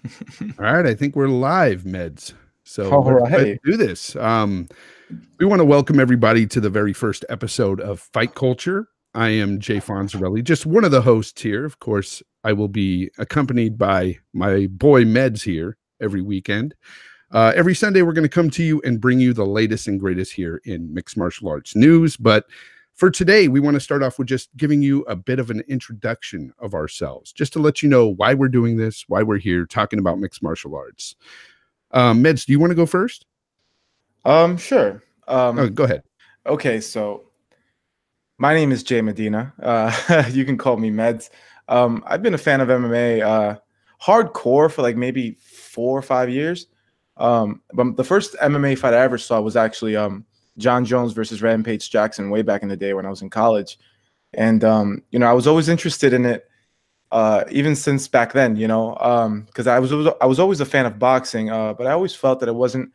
All right, I think we're live, Meds. So All let's right. do this. We want to welcome everybody to the very first episode of Fight Culture. I am Jay Fonzarelli, just one of the hosts here. Of course, I will be accompanied by my boy Meds here every weekend. Every Sunday, we're going to come to you and bring you the latest and greatest here in mixed martial arts news. But for today, we want to start off with just giving you a bit of an introduction of ourselves, just to let you know why we're doing this, why we're here talking about mixed martial arts. Meds, do you want to go first? Sure. Oh, go ahead. Okay, so my name is Jay Medina. You can call me Meds. I've been a fan of MMA hardcore for like maybe 4 or 5 years. But the first MMA fight I ever saw was actually John Jones versus Rampage Jackson way back in the day when I was in college. And I was always interested in it, even since back then, because I was always a fan of boxing, but I always felt that it wasn't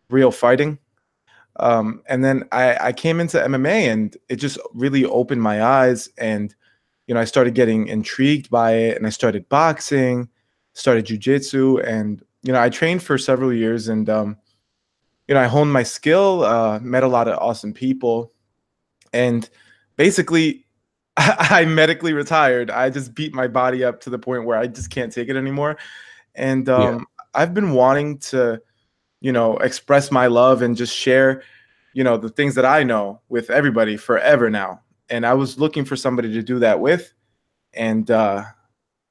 real fighting. And then I came into MMA and it just really opened my eyes. And, I started getting intrigued by it and I started boxing, started jujitsu. And, I trained for several years and, I honed my skill, met a lot of awesome people. And basically, I medically retired. I just beat my body up to the point where I just can't take it anymore. And Yeah. I've been wanting to, express my love and just share, the things that I know with everybody forever now. And I was looking for somebody to do that with. And lo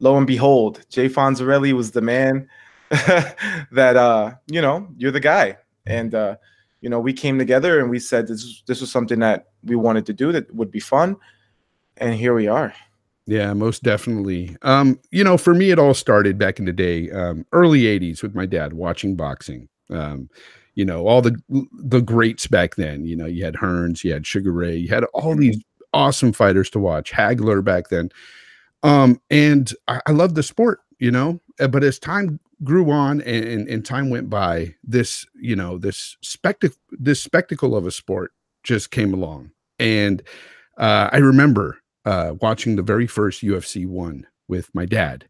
and behold, Jay Fonzarelli was the man that, you're the guy. And, we came together and we said this was something that we wanted to do that would be fun. And here we are. Yeah, most definitely. For me, it all started back in the day, early 80s with my dad watching boxing. All the greats back then. You had Hearns, you had Sugar Ray, you had all these awesome fighters to watch, Hagler back then. And I loved the sport, but as time grew on and time went by, this spectacle of a sport just came along. And I remember watching the very first UFC one with my dad.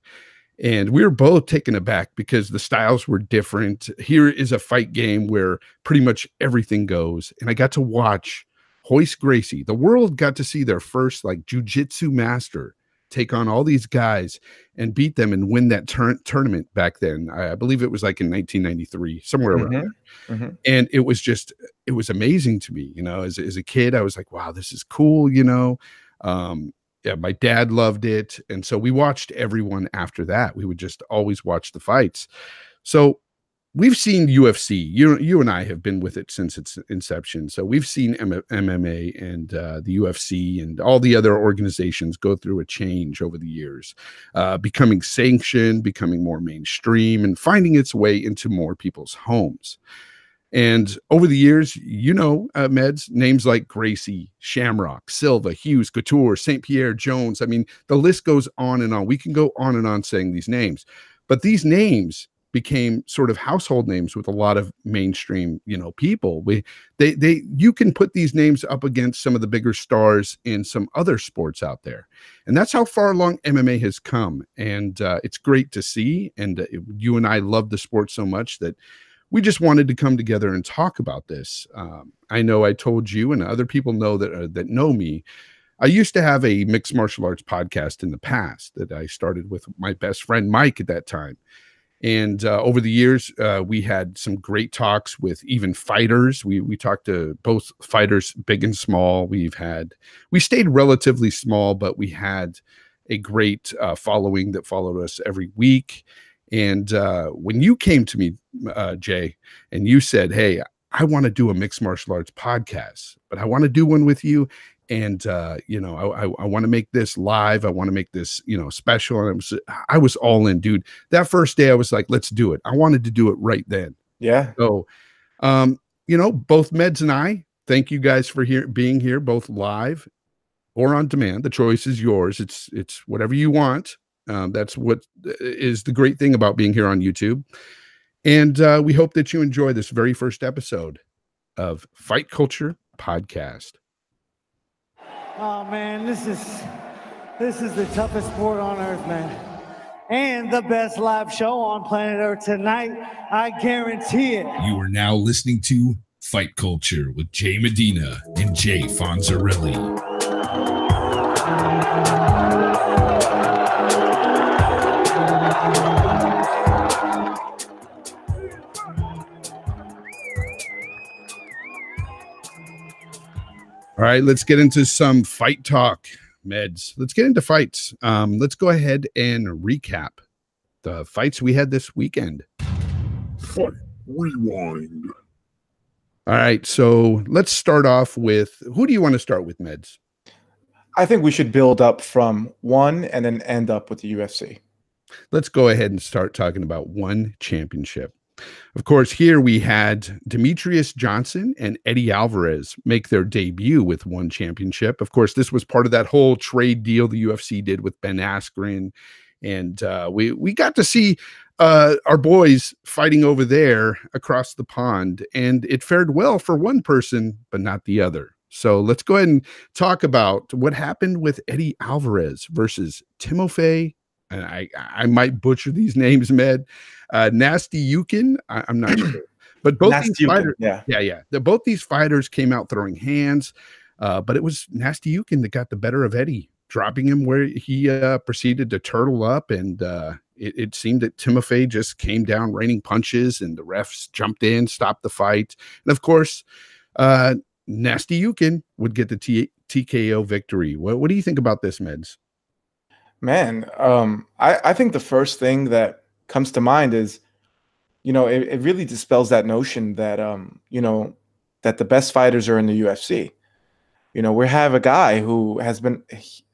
And we were both taken aback because the styles were different. Here is a fight game where pretty much everything goes. And I got to watch Royce Gracie. The world got to see their first like jujitsu master take on all these guys and beat them and win that tournament back then. I believe it was like in 1993, somewhere around there. Mm-hmm. And it was amazing to me, as a kid. I was like, wow, this is cool, yeah, my dad loved it. And so we watched everyone after that. We would just always watch the fights. So we've seen UFC. You and I have been with it since its inception. So we've seen MMA and the UFC and all the other organizations go through a change over the years, becoming sanctioned, becoming more mainstream, and finding its way into more people's homes. And over the years, Meds, names like Gracie, Shamrock, Silva, Hughes, Couture, St. Pierre, Jones. I mean, the list goes on and on. We can go on and on saying these names. But these names became sort of household names with a lot of mainstream, people. You can put these names up against some of the bigger stars in some other sports out there. And that's how far along MMA has come. And it's great to see. And you and I love the sport so much that we just wanted to come together and talk about this. I know I told you, and other people know that know me. I used to have a mixed martial arts podcast in the past that I started with my best friend Mike at that time. And over the years, we had some great talks with even fighters. We talked to both fighters, big and small. We stayed relatively small, but we had a great following that followed us every week. And when you came to me, Jay, and you said, hey, I want to do a mixed martial arts podcast, but I want to do one with you. And, I want to make this live. I want to make this, special. And I was all in, dude. That first day I was like, let's do it. I wanted to do it right then. Yeah. So, both Meds and I, thank you guys for being here, both live or on demand. The choice is yours. It's whatever you want. That's what is the great thing about being here on YouTube. And we hope that you enjoy this very first episode of Fight Culture Podcast. Oh man, this is the toughest sport on earth, man. and the best live show on planet Earth tonight. I guarantee it. You are now listening to Fight Culture with Jay Medina and Jay Fonzarelli. All right, let's get into some fight talk, Meds. Let's get into fights. Let's go ahead and recap the fights we had this weekend. Fight Rewind. All right, so let's start off with, who do you want to start with, Meds? I think we should build up from one and then end up with the UFC. Let's go ahead and start talking about one championship. Of course, here we had Demetrius Johnson and Eddie Alvarez make their debut with one championship. Of course, this was part of that whole trade deal the UFC did with Ben Askren. And we got to see our boys fighting over there across the pond. And it fared well for one person, but not the other. So let's go ahead and talk about what happened with Eddie Alvarez versus Timofey. And I might butcher these names, Med. Nasty Yukin, I'm not sure. But both Nasty these fighters, Yukin, yeah. Both these fighters came out throwing hands, but it was Nasty Yukin that got the better of Eddie, dropping him where he proceeded to turtle up. And it seemed that Timofey just came down raining punches, and the refs jumped in, stopped the fight. And of course, Nasty Yukin would get the TKO victory. What do you think about this, Meds? Man, I think the first thing that comes to mind is, it really dispels that notion that, that the best fighters are in the UFC. We have a guy who has been,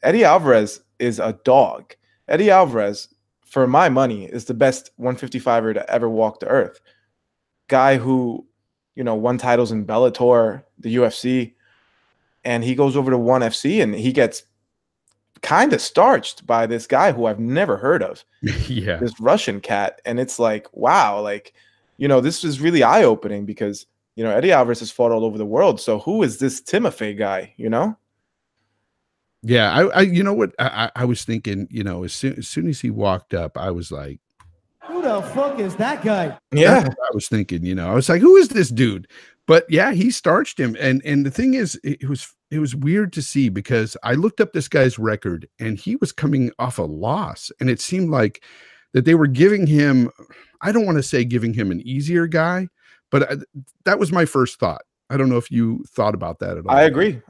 Eddie Alvarez is a dog. Eddie Alvarez, for my money, is the best 155er to ever walk the earth. Guy who, won titles in Bellator, the UFC, and he goes over to ONE FC and he gets kind of starched by this guy who I've never heard of. Yeah. This Russian cat. And it's like, wow, this is really eye-opening because, Eddie Alvarez has fought all over the world. So who is this Timofey guy, Yeah, I you know what? I was thinking, as soon as he walked up, I was like, Who the fuck is that guy? Yeah. That's what I was thinking, I was like, who is this dude? But yeah, he starched him. And the thing is, it was weird to see because I looked up this guy's record and he was coming off a loss. And it seemed like that they were giving him, I don't want to say giving him an easier guy, but that was my first thought. I don't know if you thought about that at all. I agree.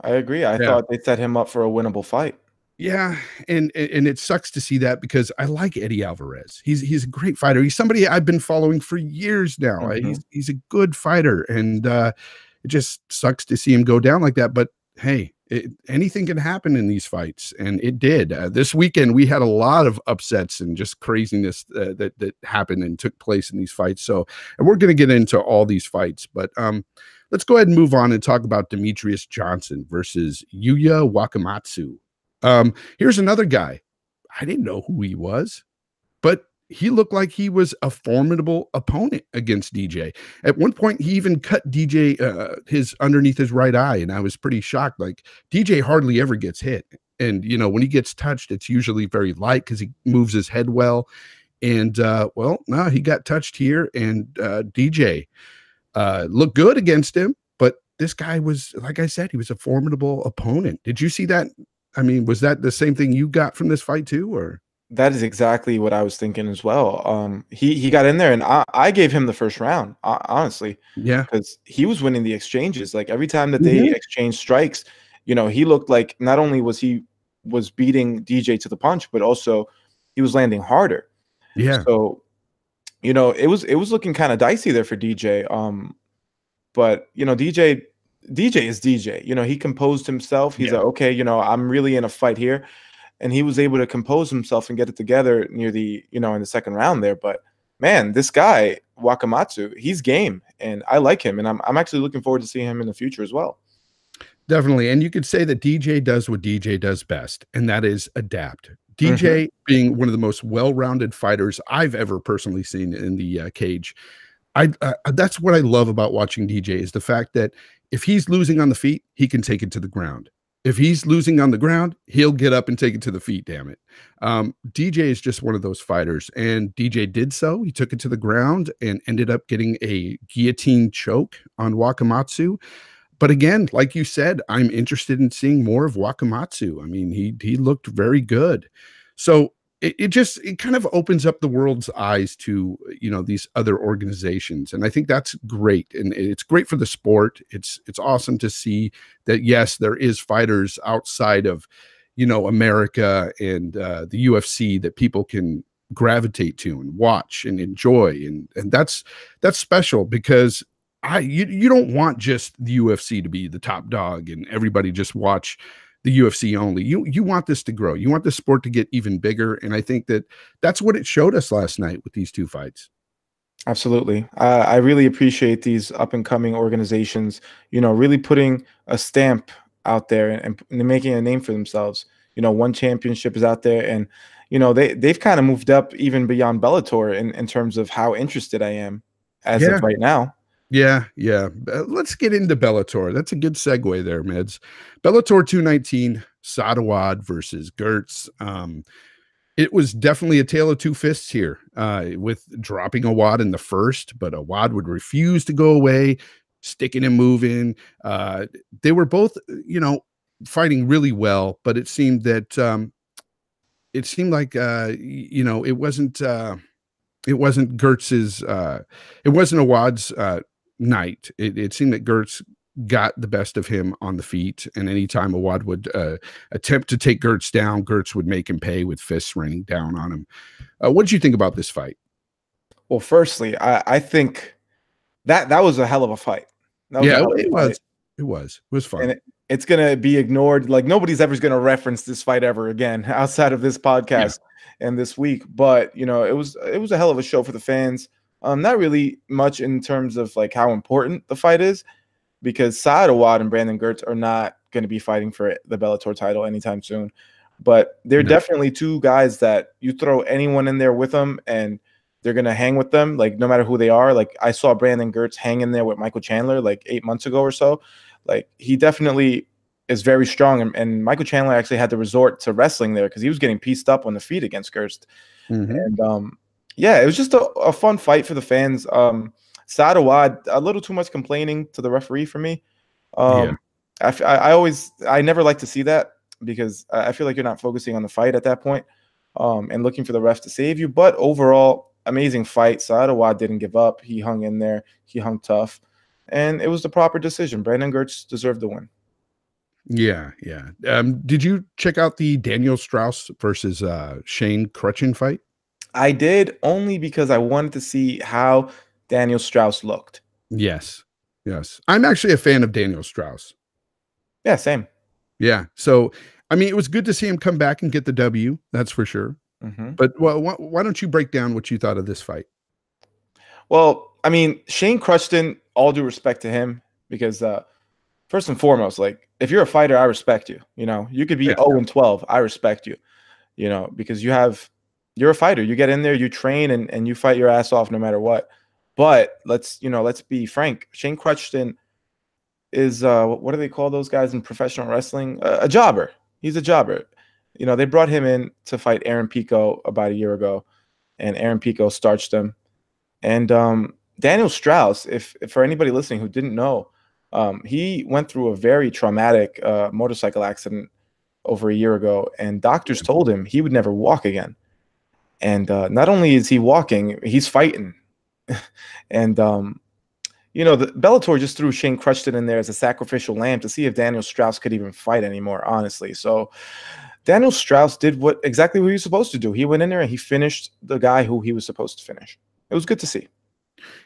I thought they set him up for a winnable fight. Yeah, and it sucks to see that because I like Eddie Alvarez. He's a great fighter. He's somebody I've been following for years now. Mm-hmm. He's a good fighter, and it just sucks to see him go down like that. But hey, anything can happen in these fights, and it did. This weekend we had a lot of upsets and just craziness that happened and took place in these fights. So, and we're going to get into all these fights, but let's go ahead and move on and talk about Demetrius Johnson versus Yuya Wakamatsu. Here's another guy. I didn't know who he was, but he looked like he was a formidable opponent against DJ. At one point, he even cut DJ his underneath his right eye, and I was pretty shocked. Like, DJ hardly ever gets hit, and when he gets touched, it's usually very light because he moves his head well. And no, he got touched here, and DJ looked good against him. But this guy was, like I said, he was a formidable opponent. Did you see that? I mean, was that the same thing you got from this fight too, or? That is exactly what I was thinking as well. He got in there, and I gave him the first round, honestly. Yeah, because he was winning the exchanges. Like every time that they exchanged strikes, he looked like not only was beating DJ to the punch, but also he was landing harder. Yeah. So, it was looking kind of dicey there for DJ. But DJ is DJ. He composed himself. He's like, okay, I'm really in a fight here. And he was able to compose himself and get it together near the, in the second round there. But man, this guy, Wakamatsu, he's game. And I like him. And I'm actually looking forward to seeing him in the future as well. Definitely. And you could say that DJ does what DJ does best, and that is adapt. DJ being one of the most well-rounded fighters I've ever personally seen in the cage. That's what I love about watching DJ is the fact that if he's losing on the feet, he can take it to the ground. If he's losing on the ground, he'll get up and take it to the feet, damn it. DJ is just one of those fighters, and DJ did so. He took it to the ground and ended up getting a guillotine choke on Wakamatsu. But again, like you said, I'm interested in seeing more of Wakamatsu. I mean, he looked very good. So it kind of opens up the world's eyes to, these other organizations. And I think that's great. And it's great for the sport. It's awesome to see that, yes, there is fighters outside of, America and the UFC that people can gravitate to and watch and enjoy. And that's special, because you don't want just the UFC to be the top dog and everybody just watch the UFC only. You want this to grow. You want the sport to get even bigger. And I think that's what it showed us last night with these two fights. Absolutely. I really appreciate these up and coming organizations, really putting a stamp out there and making a name for themselves. One championship is out there, and, they've kind of moved up even beyond Bellator in terms of how interested I am as of right now. Yeah. Let's get into Bellator. That's a good segue there, Meds. Bellator 219, Saad Awad versus Gertz. It was definitely a tale of two fists here, with dropping Awad in the first, but Awad would refuse to go away, sticking and moving. They were both, fighting really well, but it seemed that like it wasn't Gertz's. It wasn't Awad's night. It seemed that Gertz got the best of him on the feet, and anytime Awad would attempt to take Gertz down, Gertz would make him pay with fists raining down on him. What did you think about this fight? Well, firstly, I think that was a hell of a fight. It was fun. And it's going to be ignored. Like, nobody's ever going to reference this fight ever again outside of this podcast and this week. But, it was a hell of a show for the fans. Not really much in terms of like how important the fight is, because Saad Awad and Brandon Gertz are not going to be fighting for the Bellator title anytime soon. But they're definitely two guys that you throw anyone in there with them and they're going to hang with them, like, no matter who they are. Like, I saw Brandon Gertz hang in there with Michael Chandler like 8 months ago or so. Like, he definitely is very strong. And Michael Chandler actually had to resort to wrestling there because he was getting pieced up on the feet against Gertz. And it was just a fun fight for the fans. Saad Awad, a little too much complaining to the referee for me. I never like to see that, because I feel like you're not focusing on the fight at that point, and looking for the ref to save you. But overall, amazing fight. Saad Awad didn't give up. He hung in there. He hung tough. And it was the proper decision. Brandon Gertz deserved the win. Yeah. Did you check out the Daniel Straus versus Shane Crutchin fight? I did, only because I wanted to see how Daniel Straus looked. Yes. I'm actually a fan of Daniel Straus. Yeah, same. Yeah. So, I mean, it was good to see him come back and get the W. That's for sure. But why don't you break down what you thought of this fight? Well, I mean, Shane Crutchin, all due respect to him, because first and foremost, like, if you're a fighter, I respect you. You could be 0-12. I respect you, because you're a fighter. You get in there, you train, and you fight your ass off no matter what. But let's be frank. Shane Crutchin is what do they call those guys in professional wrestling? A jobber. He's a jobber. They brought him in to fight Aaron Pico about a year ago, and Aaron Pico starched him. And Daniel Straus, if for anybody listening who didn't know, he went through a very traumatic motorcycle accident over a year ago, and doctors told him he would never walk again. And not only is he walking, he's fighting. And the Bellator just threw Shane Crutchin in there as a sacrificial lamb to see if Daniel Straus could even fight anymore, honestly. So Daniel Straus did exactly what he was supposed to do. He went in there and he finished the guy who he was supposed to finish. It was good to see.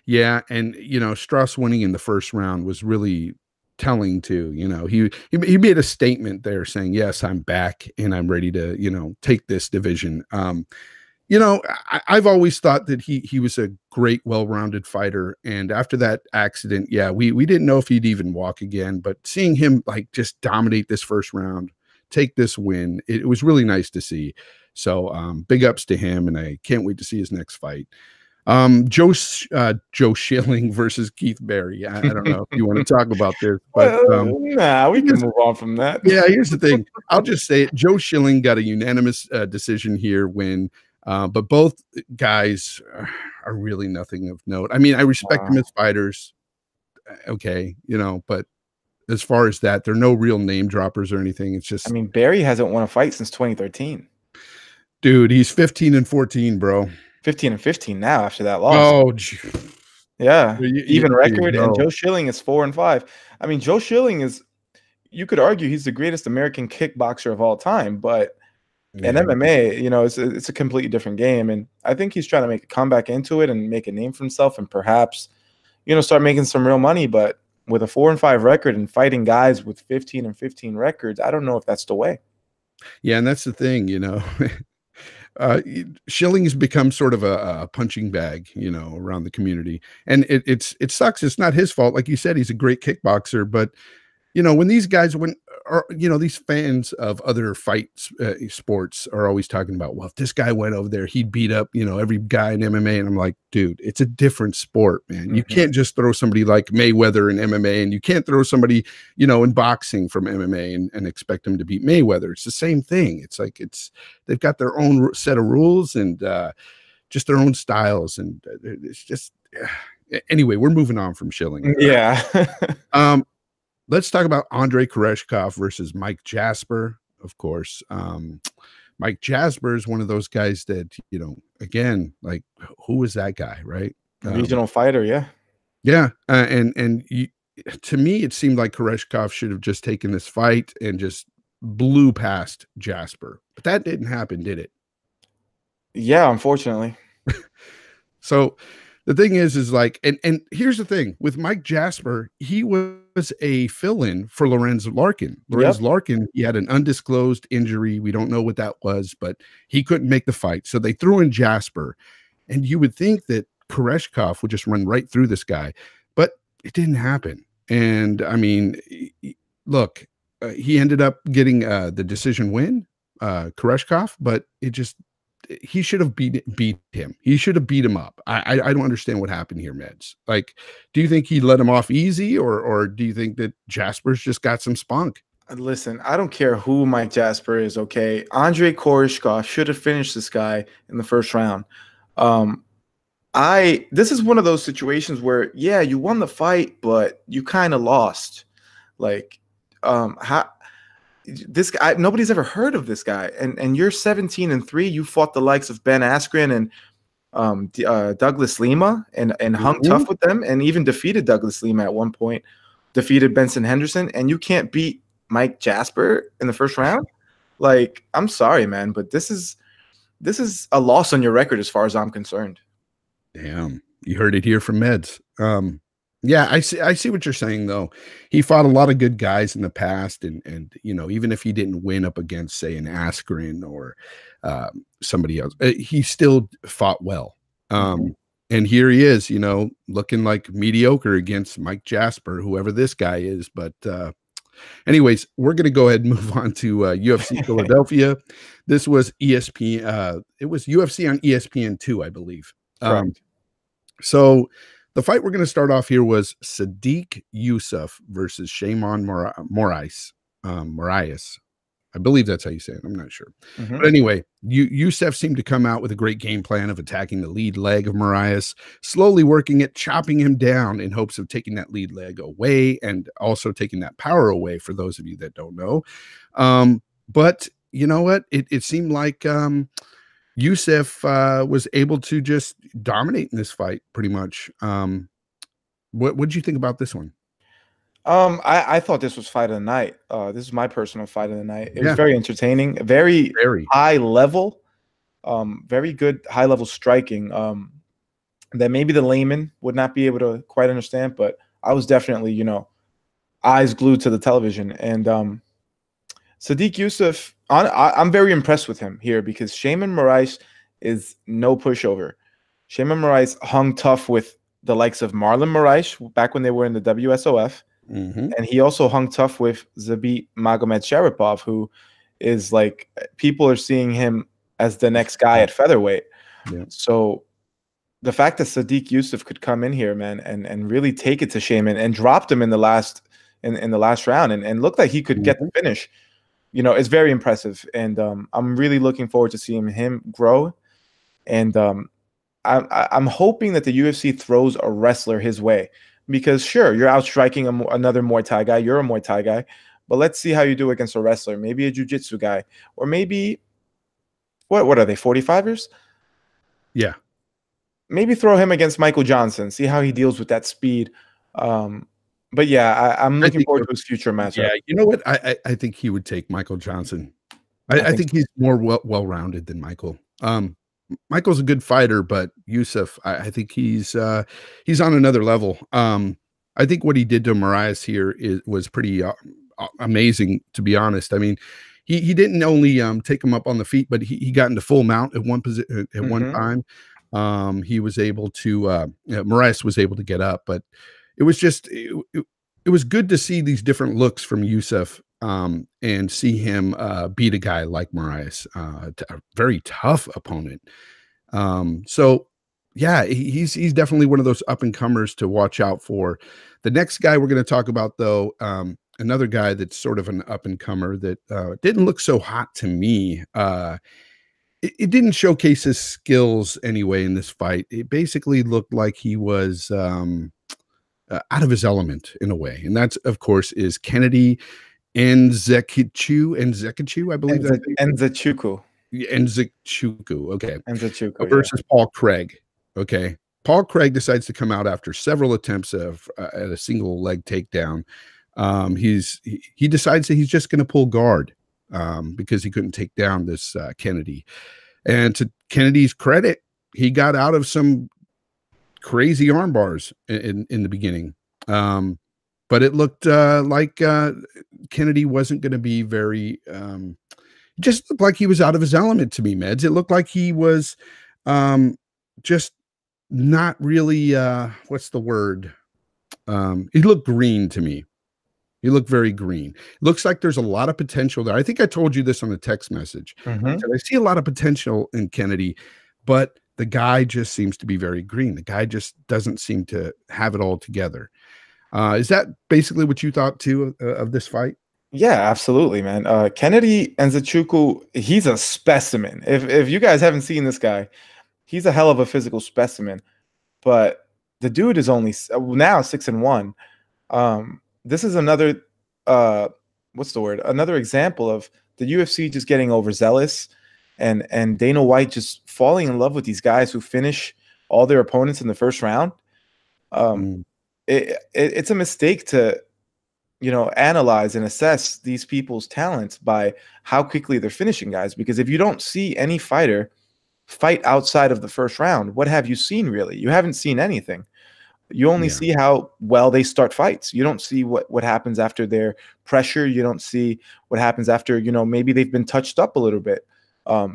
Yeah, and Straus winning in the first round was really telling too. He made a statement there saying, "Yes, I'm back and I'm ready to take this division." I've always thought that he was a great, well-rounded fighter. And after that accident, we didn't know if he'd even walk again. But seeing him like just dominate this first round, take this win, it was really nice to see. So big ups to him, and I can't wait to see his next fight. Joe Schilling versus Keith Barry. I don't know if you want to talk about this, but nah, we can move on from that. yeah, here's the thing. I'll just say it. Joe Schilling got a unanimous decision here win, but both guys are really nothing of note. I mean, I respect them as fighters. Okay, but as far as that, they're no real name droppers or anything. It's just, I mean, Barry hasn't won a fight since 2013. Dude, he's 15-14, bro. 15-15 now after that loss. Oh, yeah, even record. No. And Joe Schilling is 4-5. I mean, Joe Schilling is, you could argue he's the greatest American kickboxer of all time, but in MMA, it's a completely different game. And I think he's trying to make a comeback into it and make a name for himself and perhaps, start making some real money. But with a 4-5 record and fighting guys with 15-15 records, I don't know if that's the way. Yeah, and that's the thing, Schilling has become sort of a punching bag, around the community, and it sucks. It's not his fault. Like you said, he's a great kickboxer, but when these guys, these fans of other sports are always talking about, well, if this guy went over there, he'd beat up, every guy in MMA. And I'm like, dude, it's a different sport, man. Mm-hmm. You can't just throw somebody like Mayweather in MMA, and you can't throw somebody, in boxing from MMA and expect them to beat Mayweather. It's the same thing. It's like, they've got their own set of rules and just their own styles. And it's just, anyway, we're moving on from Schilling. Yeah. Let's talk about Andrei Koreshkov versus Mike Jasper, of course. Mike Jasper is one of those guys that, again, like, who is that guy, right? Regional fighter, yeah. Yeah, to me, it seemed like Koreshkov should have just taken this fight and just blew past Jasper. But that didn't happen, did it? Yeah, unfortunately. So the thing is like, and here's the thing with Mike Jasper, he was a fill-in for Lorenz Larkin. Lorenz Larkin, he had an undisclosed injury. We don't know what that was, but he couldn't make the fight. So they threw in Jasper, and you would think that Koreshkov would just run right through this guy, but it didn't happen. And I mean, look, he ended up getting the decision win, Koreshkov, but he should have beat him. He should have beat him up. I don't understand what happened here, Meds. Like, do you think he let him off easy, or do you think that Jasper's just got some spunk? Listen, I don't care who Mike Jasper is, okay? Andrei Koreshkov should have finished this guy in the first round. This is one of those situations where, yeah, you won the fight, but you kind of lost. Like, this guy, nobody's ever heard of this guy, and you're 17-3. You fought the likes of Ben Askren and Douglas Lima, and hung tough with them, and even defeated Douglas Lima at one point. Defeated Benson Henderson, and you can't beat Mike Jasper in the first round. Like, I'm sorry, man, but this is a loss on your record as far as I'm concerned. Damn, you heard it here from Meds. Yeah, I see what you're saying, though. He fought a lot of good guys in the past, and even if he didn't win up against, say, an Askren or somebody else, he still fought well. And here he is, looking like mediocre against Mike Jasper, whoever this guy is. But anyways, we're going to go ahead and move on to UFC Philadelphia. This was ESPN. It was UFC on ESPN2, I believe. So the fight we're going to start off here was Sodiq Yusuff versus Shimon Moraes. I believe that's how you say it. I'm not sure. But anyway, Yusuff seemed to come out with a great game plan of attacking the lead leg of Moraes, slowly working it, chopping him down in hopes of taking that lead leg away and also taking that power away, for those of you that don't know. But you know what? It seemed like Yusuff was able to just dominate in this fight pretty much. What did you think about this one? I thought this was fight of the night. This is my personal fight of the night. It was very entertaining, very high level, very good high level striking. That maybe the layman would not be able to quite understand, but I was definitely, eyes glued to the television. And Sodiq Yusuff, I'm very impressed with him here because Shimon Moraes is no pushover. Shimon Moraes hung tough with the likes of Marlon Moraes back when they were in the WSOF. And he also hung tough with Zabit Magomedsharipov, who is like, people are seeing him as the next guy at featherweight. So the fact that Sadiq Yusuf could come in here, man, and really take it to Shaman and dropped him in the last in the last round and looked like he could get the finish, you know, is very impressive. And I'm really looking forward to seeing him grow. And I'm hoping that the UFC throws a wrestler his way, because sure, you're outstriking another Muay Thai guy, you're a Muay Thai guy, but let's see how you do against a wrestler, maybe a jiu-jitsu guy, or maybe what are they, 45ers? Yeah. Maybe throw him against Michael Johnson, see how he deals with that speed. But yeah, I'm looking forward to his future matchup. Yeah, you know what? I think he would take Michael Johnson. I think he's more well-rounded than Michael. Michael's a good fighter, but Yusuf, I think he's on another level. I think what he did to Moraes here was pretty amazing, to be honest. I mean, he didn't only take him up on the feet, but he got into full mount at one position at one time. He was able to Moraes was able to get up, but it was just it was good to see these different looks from Yusuf, and see him beat a guy like Moraes, a very tough opponent. So yeah, he's definitely one of those up and comers to watch out for. The next guy we're going to talk about, though, another guy that's sort of an up and comer that didn't look so hot to me. It didn't showcase his skills anyway in this fight. It basically looked like he was out of his element in a way, and that's, of course, is Kennedy Nzechukwu, I believe. Nzechukwu. Nzechukwu, okay. Nzechukwu, versus Paul Craig. Okay. Paul Craig decides to come out after several attempts at a single leg takedown. He decides that he's just going to pull guard because he couldn't take down this Kennedy. And to Kennedy's credit, he got out of some crazy arm bars in the beginning. But it looked like Kennedy wasn't going to be very just looked like he was out of his element to me, Meds. It looked like he was just not really what's the word? He looked green to me. He looked very green. Looks like there's a lot of potential there. I think I told you this on a text message. I see a lot of potential in Kennedy, but the guy just seems to be very green. The guy just doesn't seem to have it all together. Is that basically what you thought too of this fight? Yeah, absolutely, man. Kennedy Nzechukwu, he's a specimen. If you guys haven't seen this guy, he's a hell of a physical specimen. But the dude is only now 6-1. This is another what's the word? Another example of the UFC just getting overzealous, and Dana White just falling in love with these guys who finish all their opponents in the first round. It's a mistake to, analyze and assess these people's talents by how quickly they're finishing guys. Because if you don't see any fighter fight outside of the first round, what have you seen really? You haven't seen anything. You only see how well they start fights. You don't see what happens after their pressure. You don't see what happens after, maybe they've been touched up a little bit.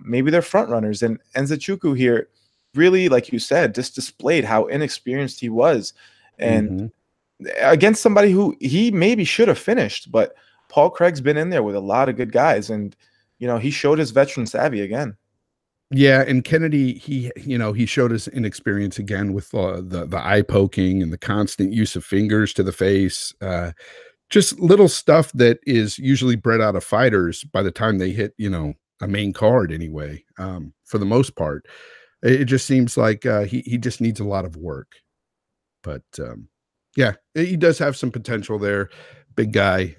Maybe they're front runners. And Nzechukwu here really, like you said, just displayed how inexperienced he was. And against somebody who he maybe should have finished, but Paul Craig's been in there with a lot of good guys, and he showed his veteran savvy again. Yeah, and Kennedy, he showed his inexperience again with the eye poking and the constant use of fingers to the face, just little stuff that is usually bred out of fighters by the time they hit a main card anyway. For the most part, it just seems like he just needs a lot of work. But yeah, he does have some potential there. Big guy.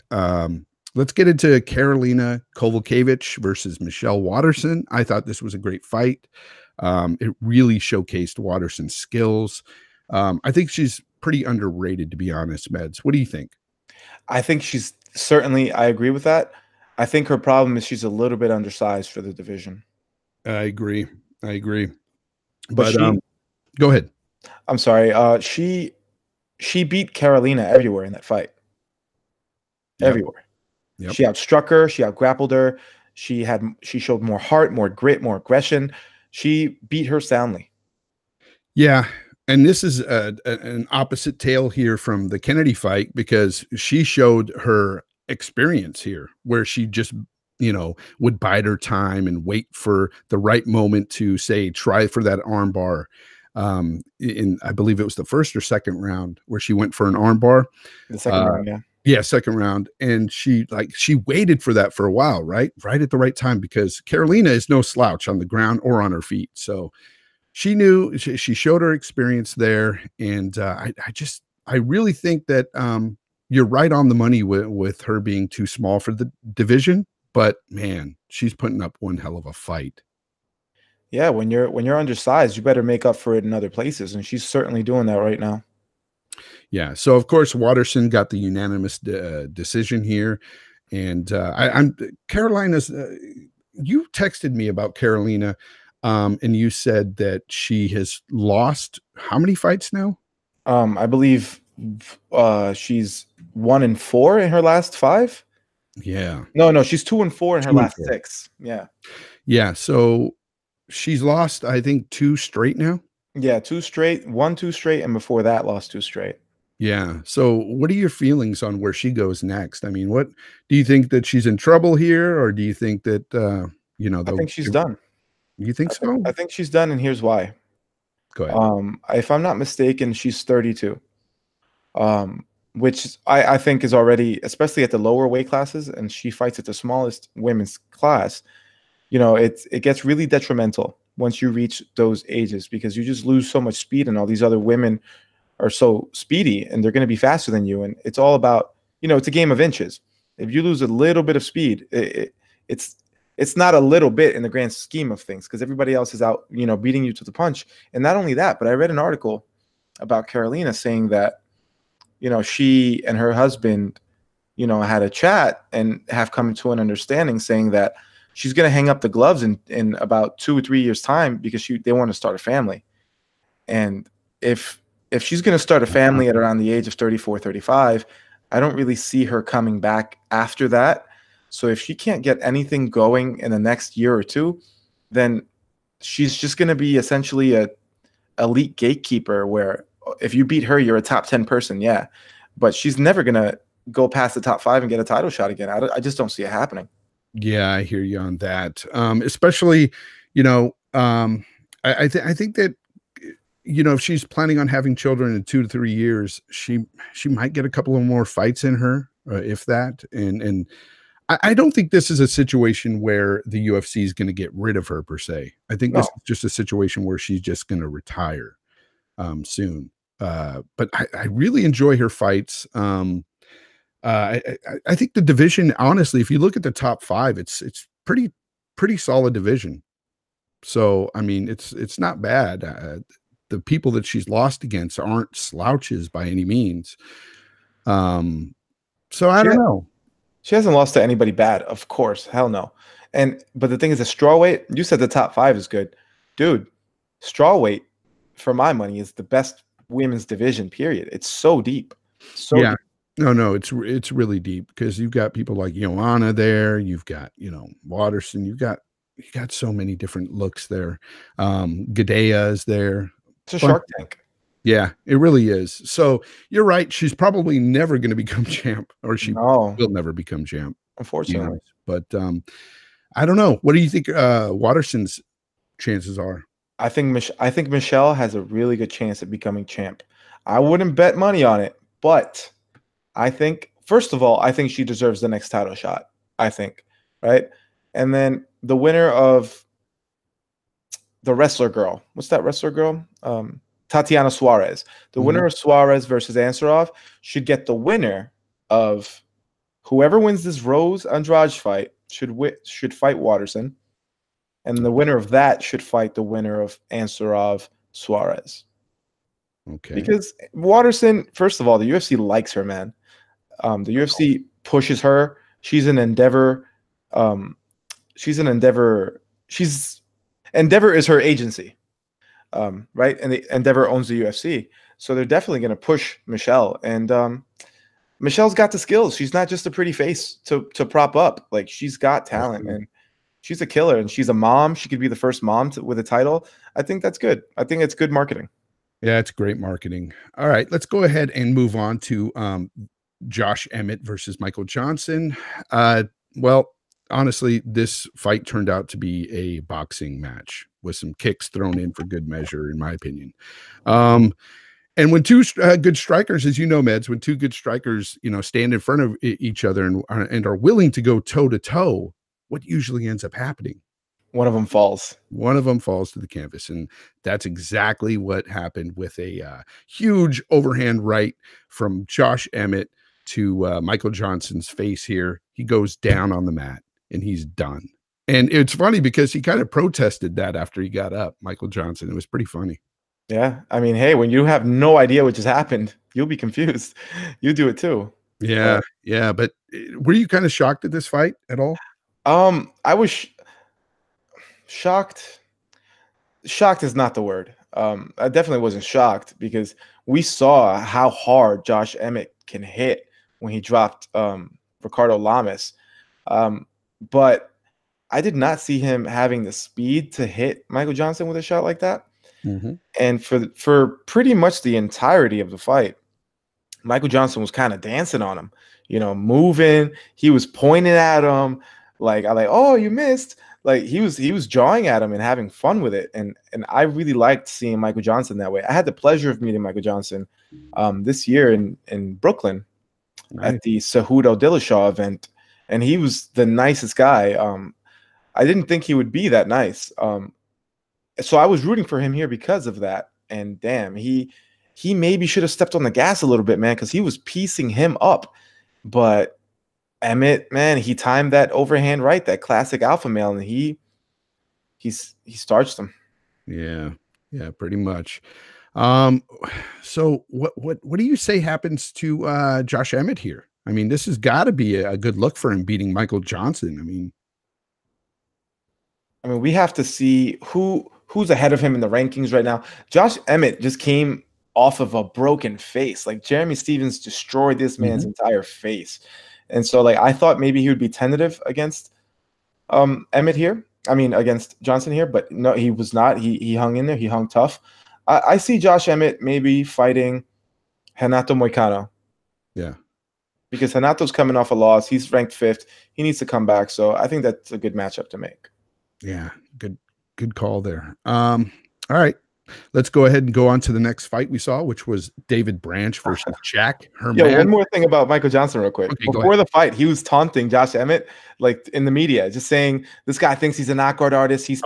Let's get into Karolina Kowalkiewicz versus Michelle Waterson. I thought this was a great fight. It really showcased Waterson's skills. I think she's pretty underrated, to be honest, Meds. What do you think? I think she's certainly, I agree with that. I think her problem is she's a little bit undersized for the division. I agree. But go ahead. I'm sorry. She beat Karolina everywhere in that fight. Everywhere. Yep. She outstruck her. She outgrappled her. She showed more heart, more grit, more aggression. She beat her soundly. Yeah. And this is an opposite tale here from the Kennedy fight, because she showed her experience here, where she just, would bide her time and wait for the right moment to say, try for that arm bar. in I believe it was the first or second round where she went for an armbar. The second round, yeah. Yeah, second round. And she waited for that for a while, right? Right at the right time, because Carolina is no slouch on the ground or on her feet. So she knew, she showed her experience there. And I really think that you're right on the money with her being too small for the division. But man, she's putting up one hell of a fight. Yeah, when you're undersized, you better make up for it in other places, and she's certainly doing that right now. Yeah. So of course, Waterson got the unanimous decision here, and I'm Carolina's. You texted me about Carolina, and you said that she has lost how many fights now? I believe she's 1-4 in her last 5. Yeah. No, she's 2-4 in her last 6. Yeah. Yeah. So she's lost, I think, 2 straight now. Yeah, 2 straight, 2 straight, and before that, lost 2 straight. Yeah. So what are your feelings on where she goes next? I mean, what do you think, that she's in trouble here, or do you think that I think she's done. You think so? I think she's done, and here's why. Go ahead. If I'm not mistaken, she's 32. Which I think is already, especially at the lower weight classes, and she fights at the smallest women's class, it gets really detrimental once you reach those ages, because you just lose so much speed, and all these other women are so speedy and they're going to be faster than you. And it's all about, it's a game of inches. If you lose a little bit of speed, it's not a little bit in the grand scheme of things, because everybody else is out, beating you to the punch. And not only that, but I read an article about Carolina saying that, she and her husband, had a chat and have come to an understanding, saying that she's going to hang up the gloves in about 2 or 3 years time, because they want to start a family. And if she's going to start a family at around the age of 34, 35, I don't really see her coming back after that. So if she can't get anything going in the next year or two, then she's just going to be essentially a elite gatekeeper, where if you beat her, you're a top 10 person. Yeah. But she's never going to go past the top 5 and get a title shot again. I just don't see it happening. Yeah, I hear you on that. Especially, I think that, if she's planning on having children in 2 to 3 years, she might get a couple of more fights in her, if that. And I don't think this is a situation where the UFC is going to get rid of her per se. I think this is just a situation where she's just going to retire soon. But I really enjoy her fights. I think the division, honestly, if you look at the top 5, it's pretty solid division. So I mean, it's not bad. The people that she's lost against aren't slouches by any means. So I don't know. She hasn't lost to anybody bad, of course. Hell no. But the thing is, the strawweight, you said the top 5 is good. Dude, strawweight, for my money, is the best women's division, period. It's so deep. Yeah. Deep. No, it's really deep, because you've got people like Joanna there. You've got, Waterson. You got so many different looks there. Gadea is there. It's a Shark Tank. Yeah, it really is. So you're right. She's probably never going to become champ, or she will never become champ, unfortunately. But I don't know. What do you think Waterson's chances are? I think Michelle has a really good chance at becoming champ. I wouldn't bet money on it, but I think, first of all, I think she deserves the next title shot. I think, right? And then the winner of the wrestler girl, what's that wrestler girl? Tatiana Suarez. The winner of Suarez versus Ansarov should get the winner of whoever wins this Rose Andrade fight should fight Waterson, and the winner of that should fight the winner of Ansarov Suarez. Okay. Because Waterson, first of all, the UFC likes her, man. The UFC pushes her. She's an Endeavor. Endeavor is her agency. Right, and Endeavor owns the UFC, so they're definitely going to push Michelle. And Michelle's got the skills. She's not just a pretty face to prop up. Like, she's got talent, and she's a killer. And she's a mom. She could be the first mom with a title. I think that's good. I think it's good marketing. Yeah, it's great marketing. All right, let's go ahead and move on to Josh Emmett versus Michael Johnson. Well, honestly, this fight turned out to be a boxing match with some kicks thrown in for good measure, in my opinion. And when two good strikers, as you know, Meds, when two good strikers, stand in front of each other and are willing to go toe to toe, what usually ends up happening? One of them falls. One of them falls to the canvas, and that's exactly what happened with a huge overhand right from Josh Emmett to Michael Johnson's face here. He goes down on the mat, and he's done. And it's funny because he kind of protested that after he got up, Michael Johnson. It was pretty funny. Yeah. I mean, hey, when you have no idea what just happened, you'll be confused. You do it too. Yeah. Yeah. But were you kind of shocked at this fight at all? I was shocked. Shocked is not the word. I definitely wasn't shocked because we saw how hard Josh Emmett can hit when he dropped Ricardo Lamas. But I did not see him having the speed to hit Michael Johnson with a shot like that. Mm-hmm. And for pretty much the entirety of the fight, Michael Johnson was kind of dancing on him, moving. He was pointing at him oh, you missed. Like he was jawing at him and having fun with it. And I really liked seeing Michael Johnson that way. I had the pleasure of meeting Michael Johnson this year in Brooklyn at the Cejudo Dillashaw event. And he was the nicest guy. I didn't think he would be that nice. So I was rooting for him here because of that. And damn, he maybe should have stepped on the gas a little bit, man, because he was piecing him up. But Emmett, man, he timed that overhand right, that classic alpha male, and he starched him. Yeah, pretty much. So what do you say happens to Josh Emmett here? I mean, this has got to be a good look for him beating Michael Johnson. I mean, we have to see who's ahead of him in the rankings right now. Josh Emmett just came off of a broken face. Like Jeremy Stevens destroyed this man's entire face. And so I thought maybe he would be tentative against Emmett here. I mean, against Johnson here, but no, he was not. He hung in there. He hung tough. I see Josh Emmett maybe fighting Renato Moicano. Yeah. Because Renato's coming off a loss. He's ranked 5th. He needs to come back. So I think that's a good matchup to make. Yeah, good call there. All right. Let's go ahead and go on to the next fight we saw, which was David Branch versus Jack Hermanson. Yeah, one more thing about Michael Johnson real quick. Okay, before the fight, he was taunting Josh Emmett, in the media, just saying, this guy thinks he's a knockout artist. He's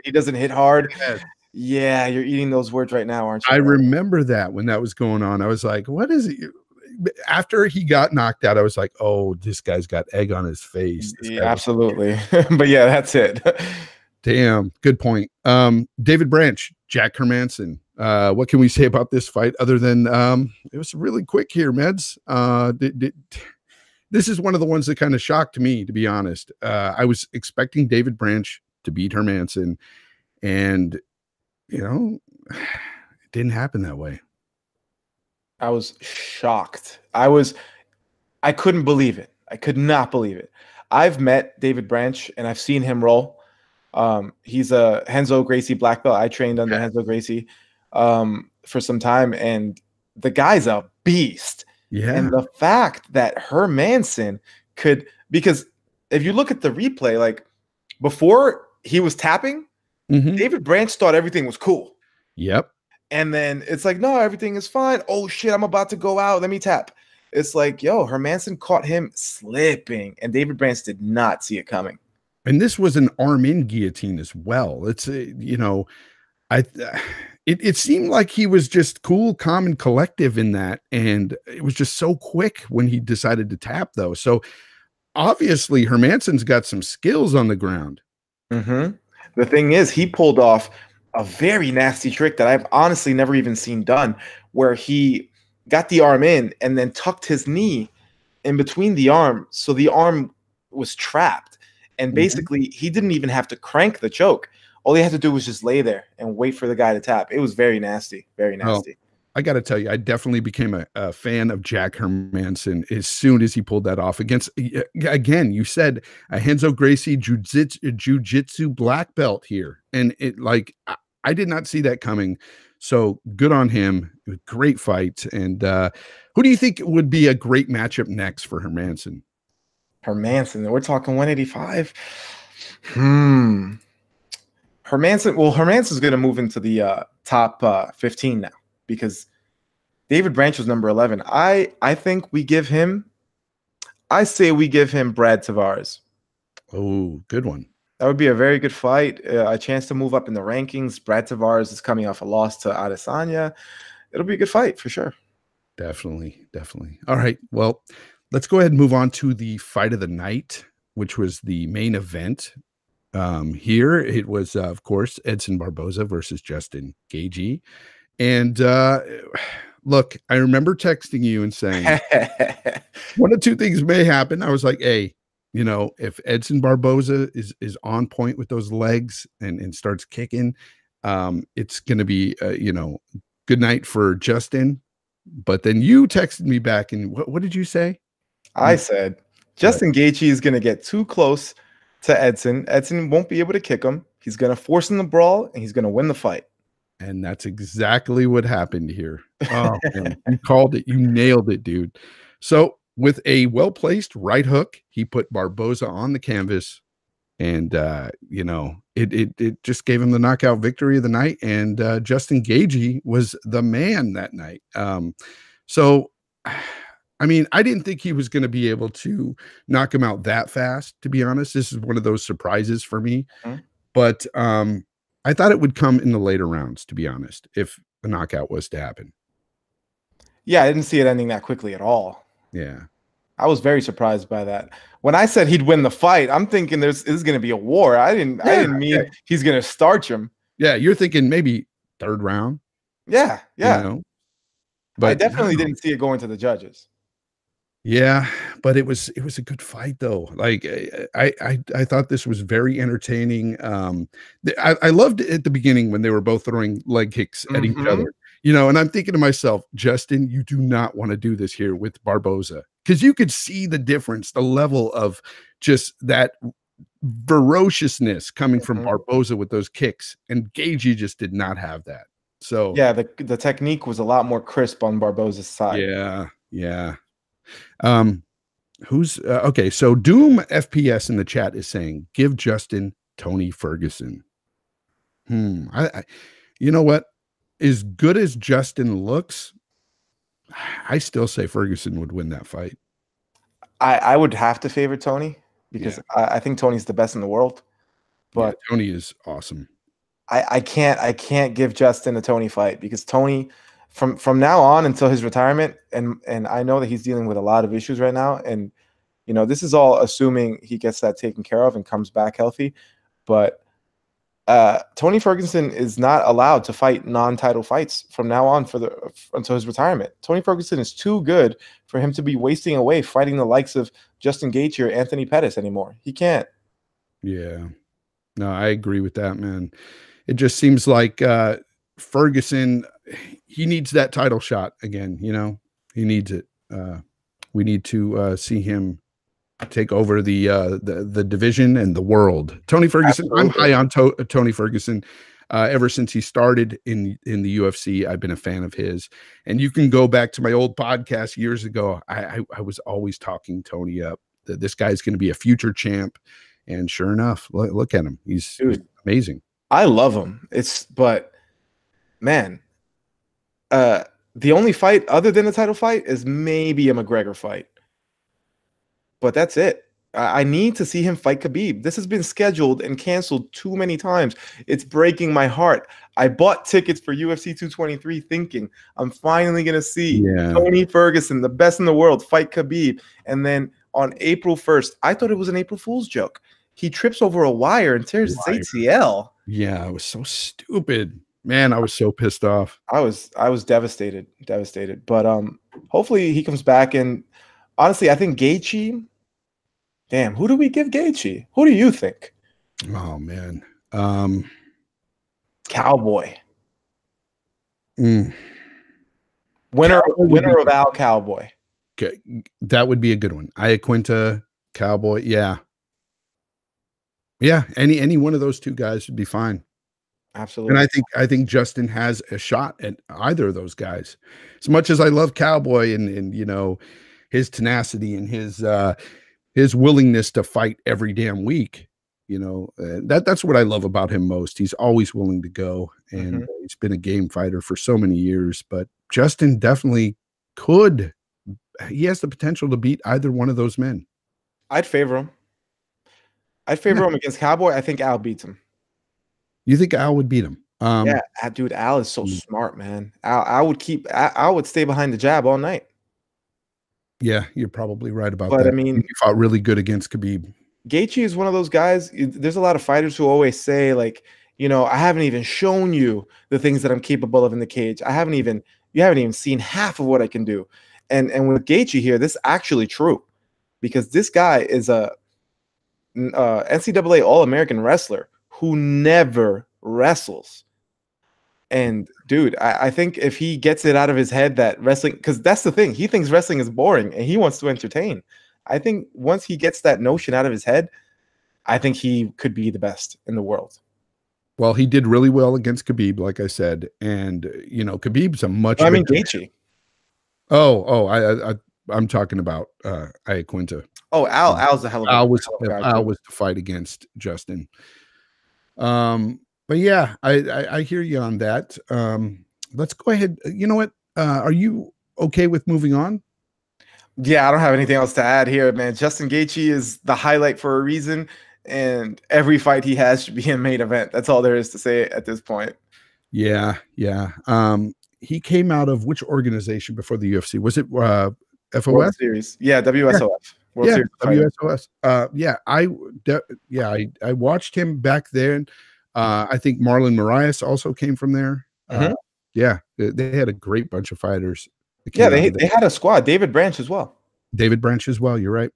he doesn't hit hard. Yes. Yeah, you're eating those words right now, aren't you? I remember that when that was going on. I was like, what is it? After he got knocked out, I was like, oh, this guy's got egg on his face. Yeah, absolutely. But yeah, that's it. Damn, good point. David Branch, Jack Hermanson. What can we say about this fight other than it was really quick here, Meds? This is one of the ones that kind of shocked me, to be honest. I was expecting David Branch to beat Hermanson, and it didn't happen that way. I was shocked. I couldn't believe it. I could not believe it. I've met David Branch and I've seen him roll. He's a Renzo Gracie black belt. I trained under Renzo Gracie for some time, and the guy's a beast. Yeah. And the fact that Hermanson could, because if you look at the replay, before he was tapping, David Branch thought everything was cool. Yep. And then it's no, everything is fine. Oh shit, I'm about to go out. Let me tap. It's Hermanson caught him slipping, and David Branch did not see it coming. And this was an arm-in guillotine as well. It's it seemed like he was just cool, calm, and collective in that, and it was just so quick when he decided to tap, though. So obviously, Hermanson's got some skills on the ground. The thing is, he pulled off a very nasty trick that I've honestly never even seen done, where he got the arm in and then tucked his knee in between the arm, so the arm was trapped. And basically, he didn't even have to crank the choke. All he had to do was just lay there and wait for the guy to tap. It was very nasty, very nasty. Well, I got to tell you, I definitely became a fan of Jack Hermanson as soon as he pulled that off against, again, you said a Renzo Gracie jiu-jitsu black belt here. And I did not see that coming. So good on him. Great fight. And who do you think would be a great matchup next for Hermanson? Hermanson. We're talking 185. Hermanson. Well, Hermanson's going to move into the top 15 now because David Branch was number 11. I think we give him. I say we give him Brad Tavares. Oh, good one. That would be a very good fight. A chance to move up in the rankings. Brad Tavares is coming off a loss to Adesanya. It'll be a good fight for sure. Definitely. All right. Well, let's go ahead and move on to the fight of the night, which was the main event. Here it was, of course, Edson Barboza versus Justin Gaethje. And look, I remember texting you and saying one of two things may happen. I was like, hey, you know, if Edson Barboza is on point with those legs and starts kicking, it's going to be, good night for Justin. But then you texted me back, and what did you say? I said Justin Gaethje is going to get too close to Edson. Edson won't be able to kick him. He's going to force him the brawl, and he's going to win the fight. And that's exactly what happened here. Oh, man. You called it. You nailed it, dude. So with a well-placed right hook, he put Barboza on the canvas, and it just gave him the knockout victory of the night. And Justin Gaethje was the man that night. So I mean, I didn't think he was going to be able to knock him out that fast, to be honest. This is one of those surprises for me. Mm-hmm. But I thought it would come in the later rounds, to be honest, if a knockout was to happen. Yeah, I didn't see it ending that quickly at all. Yeah. I was very surprised by that. When I said he'd win the fight, I'm thinking this is going to be a war. I didn't mean he's going to starch him. Yeah, you're thinking maybe third round. Yeah. You know? But I definitely didn't see it going to the judges. Yeah, but it was a good fight though. Like I thought this was very entertaining. I loved it at the beginning when they were both throwing leg kicks at each other. And I'm thinking to myself, Justin, you do not want to do this here with Barboza, because you could see the difference, the level of just that ferociousness coming from Barboza with those kicks, and Gaethje just did not have that. So yeah, the technique was a lot more crisp on Barboza's side. Yeah. Who's okay? So Doom FPS in the chat is saying, give Justin Tony Ferguson. I you know what? As good as Justin looks, I still say Ferguson would win that fight. I would have to favor Tony because I think Tony's the best in the world. But Tony is awesome. I can't give Justin a Tony fight because Tony, from now on until his retirement, and I know that he's dealing with a lot of issues right now, and this is all assuming he gets that taken care of and comes back healthy, but Tony Ferguson is not allowed to fight non-title fights from now on until his retirement. Tony Ferguson is too good for him to be wasting away fighting the likes of Justin Gaethje or Anthony Pettis anymore. He can't. Yeah, no, I agree with that, man. It just seems like Ferguson, he needs that title shot again. He needs it. We need to see him take over the division and the world. Tony Ferguson, absolutely. I'm high on Tony Ferguson. Ever since he started in the UFC, I've been a fan of his. And you can go back to my old podcast years ago. I was always talking Tony up. This guy's going to be a future champ. And sure enough, look at him. He's amazing. I love him. But man, the only fight other than the title fight is maybe a McGregor fight. But that's it. I need to see him fight Khabib. This has been scheduled and canceled too many times. It's breaking my heart. I bought tickets for UFC 223 thinking I'm finally going to see Tony Ferguson, the best in the world, fight Khabib. And then on April 1st, I thought it was an April Fool's joke. He trips over a wire and tears his ACL. Yeah, it was so stupid. Man, I was so pissed off. I was devastated. But hopefully he comes back. And honestly, I think Gaethje. Damn, who do we give Gaethje? Who do you think? Oh man, Cowboy. Winner of Al Cowboy. Okay, that would be a good one. Iaquinta, Cowboy. Yeah. Any one of those two guys would be fine. Absolutely. And I think Justin has a shot at either of those guys. As much as I love Cowboy and his tenacity and his his willingness to fight every damn week, that's what I love about him most. He's always willing to go, and he's been a game fighter for so many years. But Justin definitely could. He has the potential to beat either one of those men. I'd favor him. I'd favor him against Cowboy. I think Al beats him. You think Al would beat him? Yeah, dude, Al is so smart, man. Al would stay behind the jab all night. Yeah, you're probably right about But that. I mean, he fought really good against Khabib. Gaethje is one of those guys. There's a lot of fighters who always say, like, I haven't even shown you the things that I'm capable of in the cage. You haven't even seen half of what I can do. And with Gaethje here, this is actually true, because this guy is a NCAA All-American wrestler who never wrestles. And dude, I think if he gets it out of his head that wrestling, because that's the thing, he thinks wrestling is boring and he wants to entertain. I think once he gets that notion out of his head, I think he could be the best in the world. Well, he did really well against Khabib, like I said, and Khabib's a much. I mean, Gaethje. I'm talking about Iaquinta. Oh, Al's a hell of a Al was to fight against Justin. But yeah, I hear you on that. Let's go ahead. You know what? Are you okay with moving on? Yeah, I don't have anything else to add here, man. Justin Gaethje is the highlight for a reason, and every fight he has should be a main event. That's all there is to say at this point. Yeah. He came out of which organization before the UFC? Was it FOS? World Series. Yeah, WSOF. World Series WSOS. I watched him back then. I think Marlon Moraes also came from there. Yeah, they had a great bunch of fighters. Yeah, they had a squad. David Branch as well. You're right.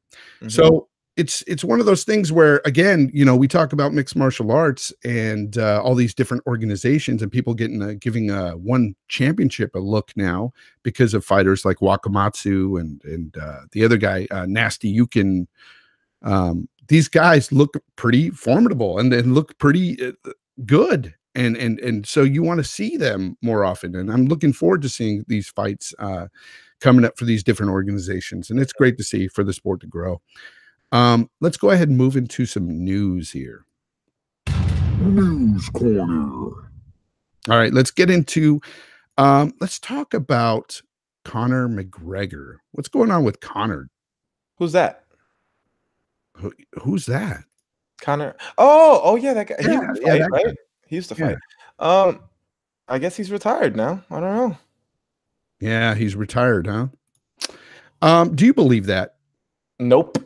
So it's one of those things where, again, we talk about mixed martial arts and all these different organizations and people giving one championship a look now because of fighters like Wakamatsu and the other guy, Nasty Yukin. These guys look pretty formidable and look pretty good. And so you want to see them more often. And I'm looking forward to seeing these fights coming up for these different organizations. And it's great to see for the sport to grow. Let's go ahead and move into some news here. News corner. All right, let's get into let's talk about Conor McGregor. What's going on with Conor? Who's that? Who's that? Conor. Oh yeah, that guy. He used to fight. I guess he's retired now. I don't know. Yeah, he's retired, huh? Do you believe that? Nope.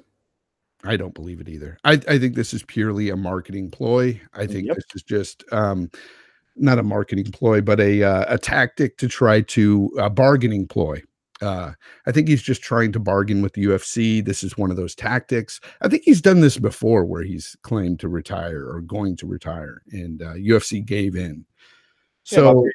I don't believe it either. I think this is purely a marketing ploy. I think this is just not a marketing ploy, but a tactic to try to a bargaining ploy. I think he's just trying to bargain with the UFC. This is one of those tactics. I think he's done this before where he's claimed to retire or going to retire, and UFC gave in. So,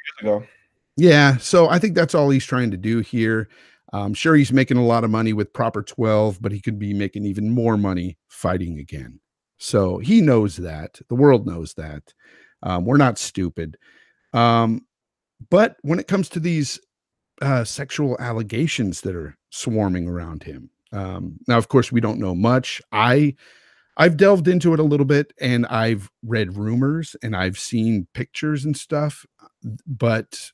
so I think that's all he's trying to do here. I'm sure he's making a lot of money with Proper 12, but he could be making even more money fighting again. So he knows that. The world knows that. We're not stupid. But when it comes to these sexual allegations that are swarming around him, now, of course, we don't know much. I've delved into it a little bit, and I've read rumors, and I've seen pictures and stuff, but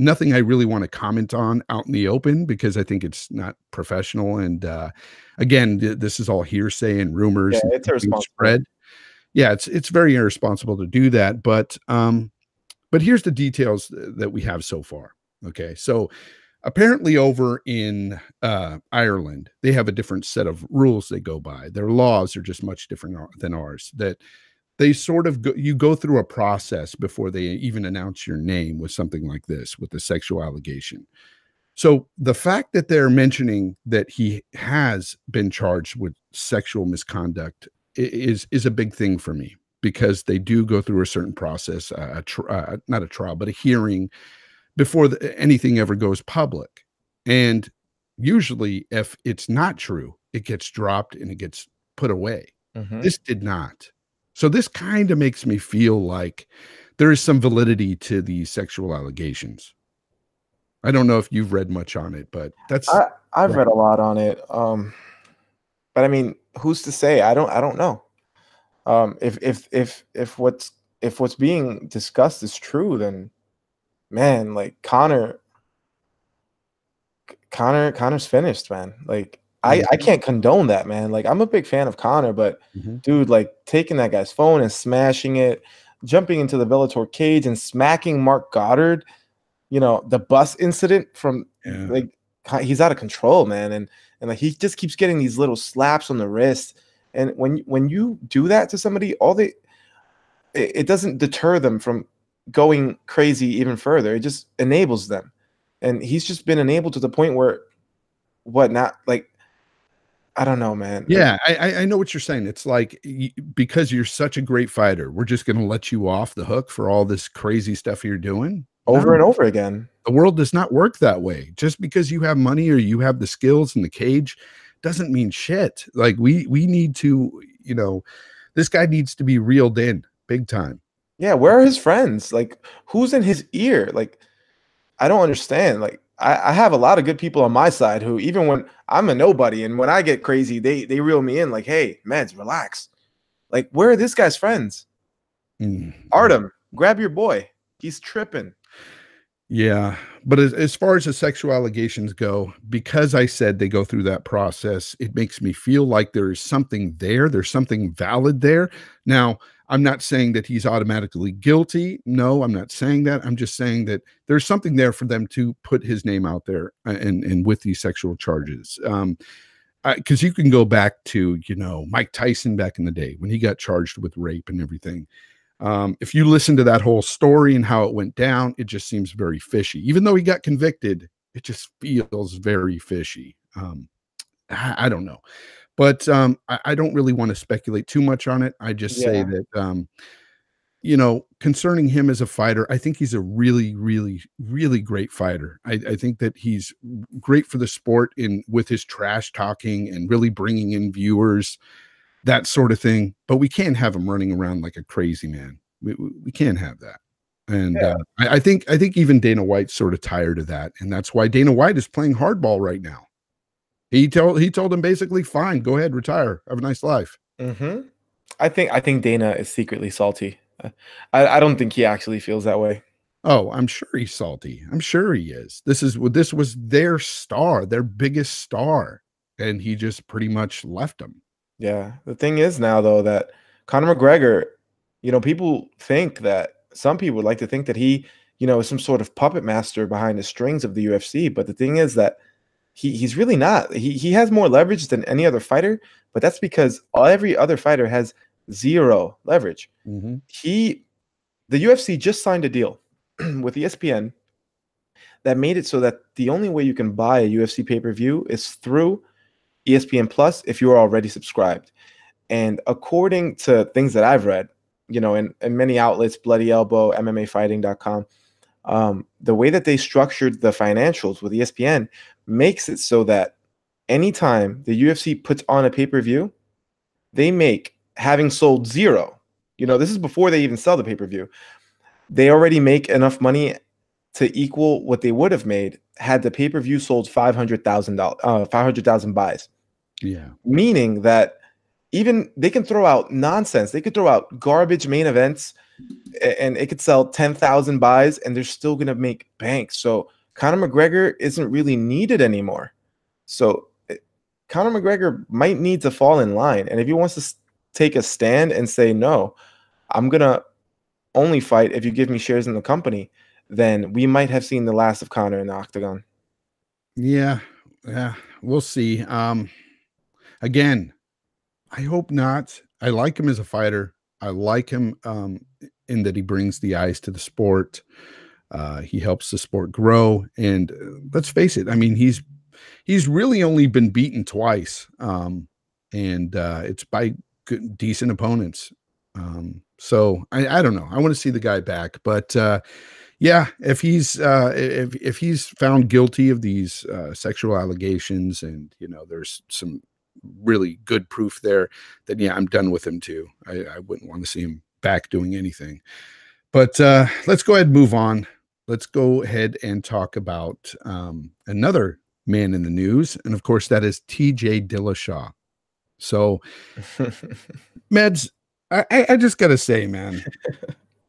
nothing I really want to comment on out in the open because I think it's not professional. And again, this is all hearsay and rumors. Yeah, it's irresponsible. Spread. Yeah, it's very irresponsible to do that. But here's the details that we have so far. Okay, so apparently over in Ireland, they have a different set of rules they go by. Their laws are just much different than ours. That they sort of you go through a process before they even announce your name with something like this, with a sexual allegation. So the fact that they're mentioning that he has been charged with sexual misconduct is a big thing for me, because they do go through a certain process, not a trial, but a hearing before anything ever goes public. And usually if it's not true, it gets dropped and it gets put away. This did not. So this kind of makes me feel like there is some validity to these sexual allegations. I don't know if you've read much on it, but I've read a lot on it. But I mean, who's to say? I don't know. If what's being discussed is true, then man, like Connor's finished, man. Like I can't condone that, man. Like I'm a big fan of Connor, but dude, like taking that guy's phone and smashing it, jumping into the Bellator cage and smacking Mark Goddard, you know, the bus incident from like he's out of control, man. And like he just keeps getting these little slaps on the wrist. And when you do that to somebody, it doesn't deter them from going crazy even further. It just enables them. And he's just been enabled to the point where I don't know, man. Yeah, I know what you're saying. It's like because you're such a great fighter, we're just going to let you off the hook for all this crazy stuff you're doing over and over again. The world does not work that way. Just because you have money or you have the skills in the cage doesn't mean shit. Like we need to, you know, this guy needs to be reeled in big time. Yeah, where are his friends? Like who's in his ear? Like I don't understand. Like I have a lot of good people on my side who, even when I'm a nobody and when I get crazy, they reel me in like, hey, Meds, relax. Like, where are this guy's friends? Artem, grab your boy. He's tripping. Yeah. But as far as the sexual allegations go, because I said they go through that process, it makes me feel like there is something there. There's something valid there. Now, I'm not saying that he's automatically guilty. No, I'm not saying that. I'm just saying that there's something there for them to put his name out there and with these sexual charges. Because you can go back to, you know, Mike Tyson back in the day when he got charged with rape and everything. If you listen to that whole story and how it went down, it just seems very fishy. Even though he got convicted, it just feels very fishy. I don't know. But I don't really want to speculate too much on it. I just say that, you know, concerning him as a fighter, I think he's a really, really, really great fighter. I think that he's great for the sport with his trash talking and really bringing in viewers, that sort of thing. But we can't have him running around like a crazy man. We can't have that. And I think even Dana White's sort of tired of that. And that's why Dana White is playing hardball right now. He told him basically, fine, go ahead, retire, have a nice life. I think Dana is secretly salty. I don't think he actually feels that way. Oh, I'm sure he's salty. I'm sure he is. This was their star, their biggest star, and he just pretty much left them. Yeah. The thing is now though that Conor McGregor, you know, some people would like to think that he, you know, is some sort of puppet master behind the strings of the UFC. But the thing is that he's really not. He has more leverage than any other fighter, but that's because every other fighter has zero leverage. The UFC just signed a deal with ESPN that made it so that the only way you can buy a UFC pay-per-view is through ESPN Plus if you are already subscribed. And according to things that I've read, you know, in many outlets, Bloody Elbow, MMAfighting.com, the way that they structured the financials with ESPN makes it so that anytime the UFC puts on a pay-per-view, they make, having sold zero, you know, this is before they even sell the pay-per-view, they already make enough money to equal what they would have made had the pay-per-view sold 500,000 buys. Yeah. Meaning that even they can throw out nonsense. They could throw out garbage main events and it could sell 10,000 buys and they're still going to make bank. So Conor McGregor isn't really needed anymore. So Conor McGregor might need to fall in line. And if he wants to take a stand and say, no, I'm going to only fight if you give me shares in the company, then we might have seen the last of Conor in the octagon. Yeah. We'll see. Again, I hope not. I like him as a fighter. I like him in that he brings the eyes to the sport. He helps the sport grow. And let's face it, I mean, he's really only been beaten twice. And it's by decent opponents. So I don't know. I want to see the guy back, but yeah, if he's found guilty of these sexual allegations, and you know there's some really good proof there, then yeah, I'm done with him too. I wouldn't want to see him back doing anything. But let's go ahead and move on. Let's go ahead and talk about another man in the news, and of course that is TJ Dillashaw. So, Meds, I just got to say, man,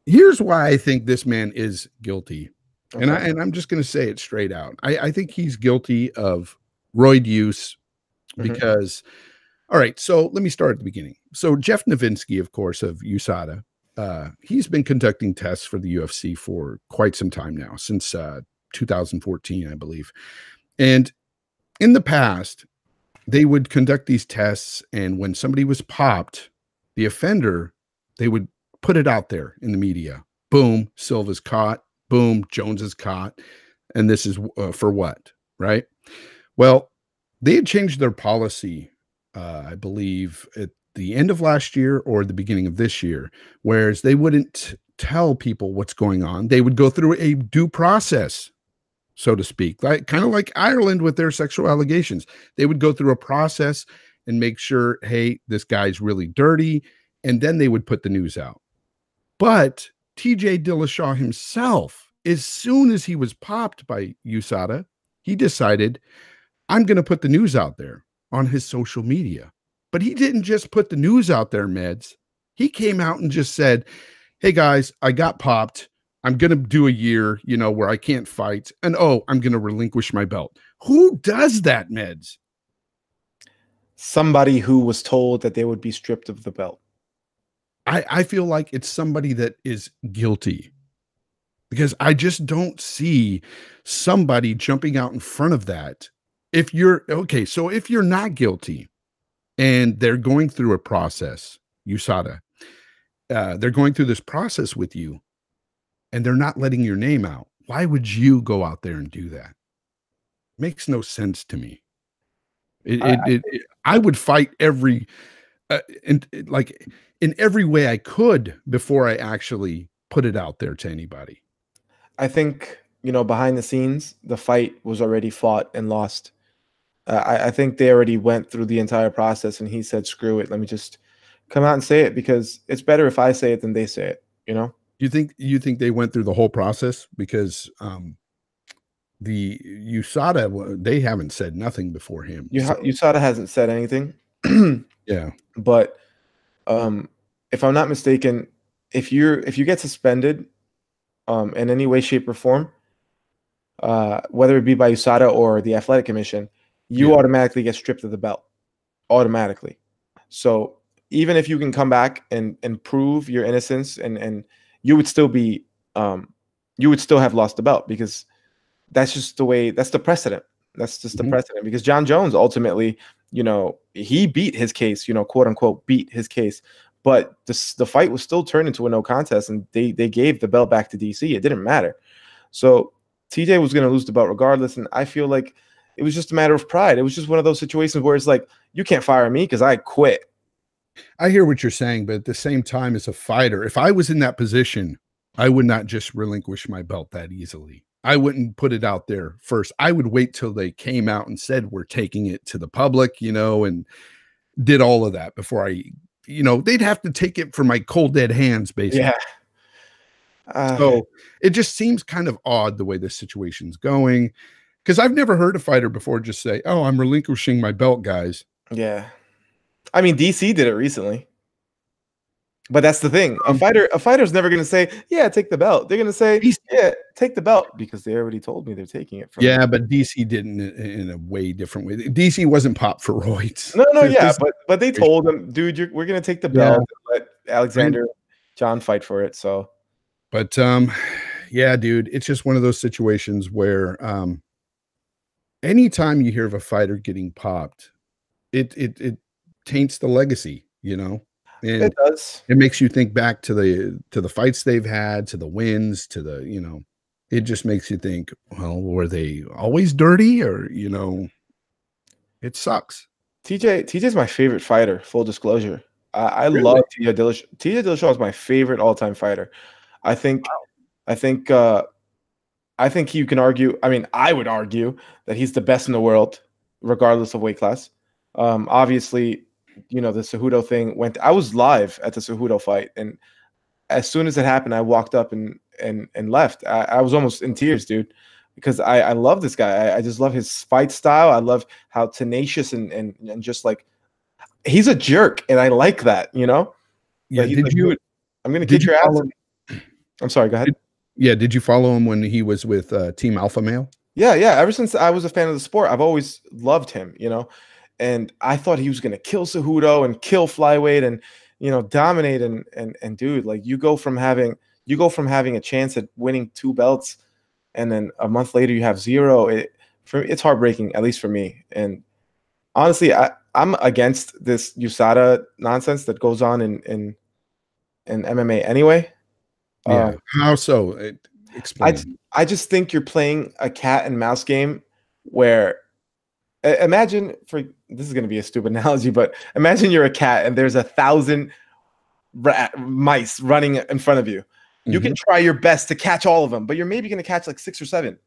here's why I think this man is guilty. And I'm just going to say it straight out. I think he's guilty of roid use because, all right, so let me start at the beginning. So Jeff Novinsky, of course, of USADA, he's been conducting tests for the UFC for quite some time now, since 2014, I believe. And in the past, they would conduct these tests, and when somebody was popped, the offender, they would put it out there in the media. Boom, Silva's caught. Boom, Jones is caught. And this is for what, right? Well, they had changed their policy, I believe, at the end of last year or the beginning of this year, whereas they wouldn't tell people what's going on. They would go through a due process, so to speak, like kind of like Ireland with their sexual allegations. They would go through a process and make sure, hey, this guy's really dirty, and then they would put the news out. But TJ Dillashaw himself, as soon as he was popped by USADA, he decided, I'm going to put the news out there on his social media. But he didn't just put the news out there, Meds. He came out and just said, hey guys, I got popped. I'm going to do a year, where I can't fight. And I'm going to relinquish my belt. Who does that, Meds? Somebody who was told that they would be stripped of the belt. I feel like it's somebody that is guilty, because I just don't see somebody jumping out in front of that. If you're not guilty and they're going through a process, USADA, they're going through this process with you and they're not letting your name out, why would you go out there and do that? Makes no sense to me. I would fight every in every way I could before I actually put it out there to anybody. I think, behind the scenes, the fight was already fought and lost. I think they already went through the entire process and he said, screw it. Let me just come out and say it, because it's better if I say it than they say it, You think they went through the whole process? Because the USADA, they haven't said nothing before him. USADA hasn't said anything. Yeah. But if I'm not mistaken, if you get suspended in any way, shape, or form, whether it be by USADA or the Athletic Commission, you automatically get stripped of the belt. Automatically. So even if you can come back and prove your innocence, and you would still be you would still have lost the belt, because that's just the way, that's the precedent. That's just the precedent, because John Jones ultimately, he beat his case, quote unquote, beat his case. But the fight was still turned into a no contest, and they gave the belt back to DC. It didn't matter. So TJ was going to lose the belt regardless. And I feel like it was just a matter of pride. It was just one of those situations where it's like, you can't fire me because I quit. I hear what you're saying, but at the same time, as a fighter, if I was in that position, I would not just relinquish my belt that easily. I wouldn't put it out there first. I would wait till they came out and said, we're taking it to the public, and did all of that before they'd have to take it from my cold, dead hands, basically. Yeah. So it just seems kind of odd the way this situation's going, because I've never heard a fighter before just say, I'm relinquishing my belt, guys. Yeah. I mean, DC did it recently. But that's the thing. A fighter's never going to say, yeah, take the belt. They're going to say, yeah, take the belt, because they already told me they're taking it from me. But DC didn't in a way different way. DC wasn't popped for roids. No, but they told him, dude, we're going to take the belt and let Alexander John fight for it. So, but yeah, dude, it's just one of those situations where anytime you hear of a fighter getting popped, it taints the legacy, And it does. It makes you think back to the fights they've had, to the wins, to the, it just makes you think, well, were they always dirty, or, it sucks. TJ's my favorite fighter, full disclosure. I love TJ Dillashaw. TJ Dillashaw is my favorite all-time fighter. I think you can argue, I would argue that he's the best in the world, regardless of weight class. Obviously, the Cejudo thing I was live at the Cejudo fight, and as soon as it happened, I walked up and left. I was almost in tears, dude, because I love this guy. I just love his fight style. I love how tenacious and just like he's a jerk, and I like that, you know? Yeah, Like, he's did like, you "Dude, I'm gonna did kick you your ass." follow I'm sorry, go ahead. yeah, did you follow him when he was with, Team Alpha Male? Yeah, yeah. Ever since I was a fan of the sport, I've always loved him, you know. And I thought he was gonna kill Cejudo and kill flyweight and dominate and dude, like you go from having a chance at winning 2 belts and then a month later you have zero. It's heartbreaking, at least for me. And honestly, I'm against this USADA nonsense that goes on in MMA anyway. Yeah. How so? I Explain. I just think you're playing a cat and mouse game where imagine this is going to be a stupid analogy, but imagine you're a cat and there's 1,000 mice running in front of you. You can try your best to catch all of them, but you're maybe going to catch like 6 or 7,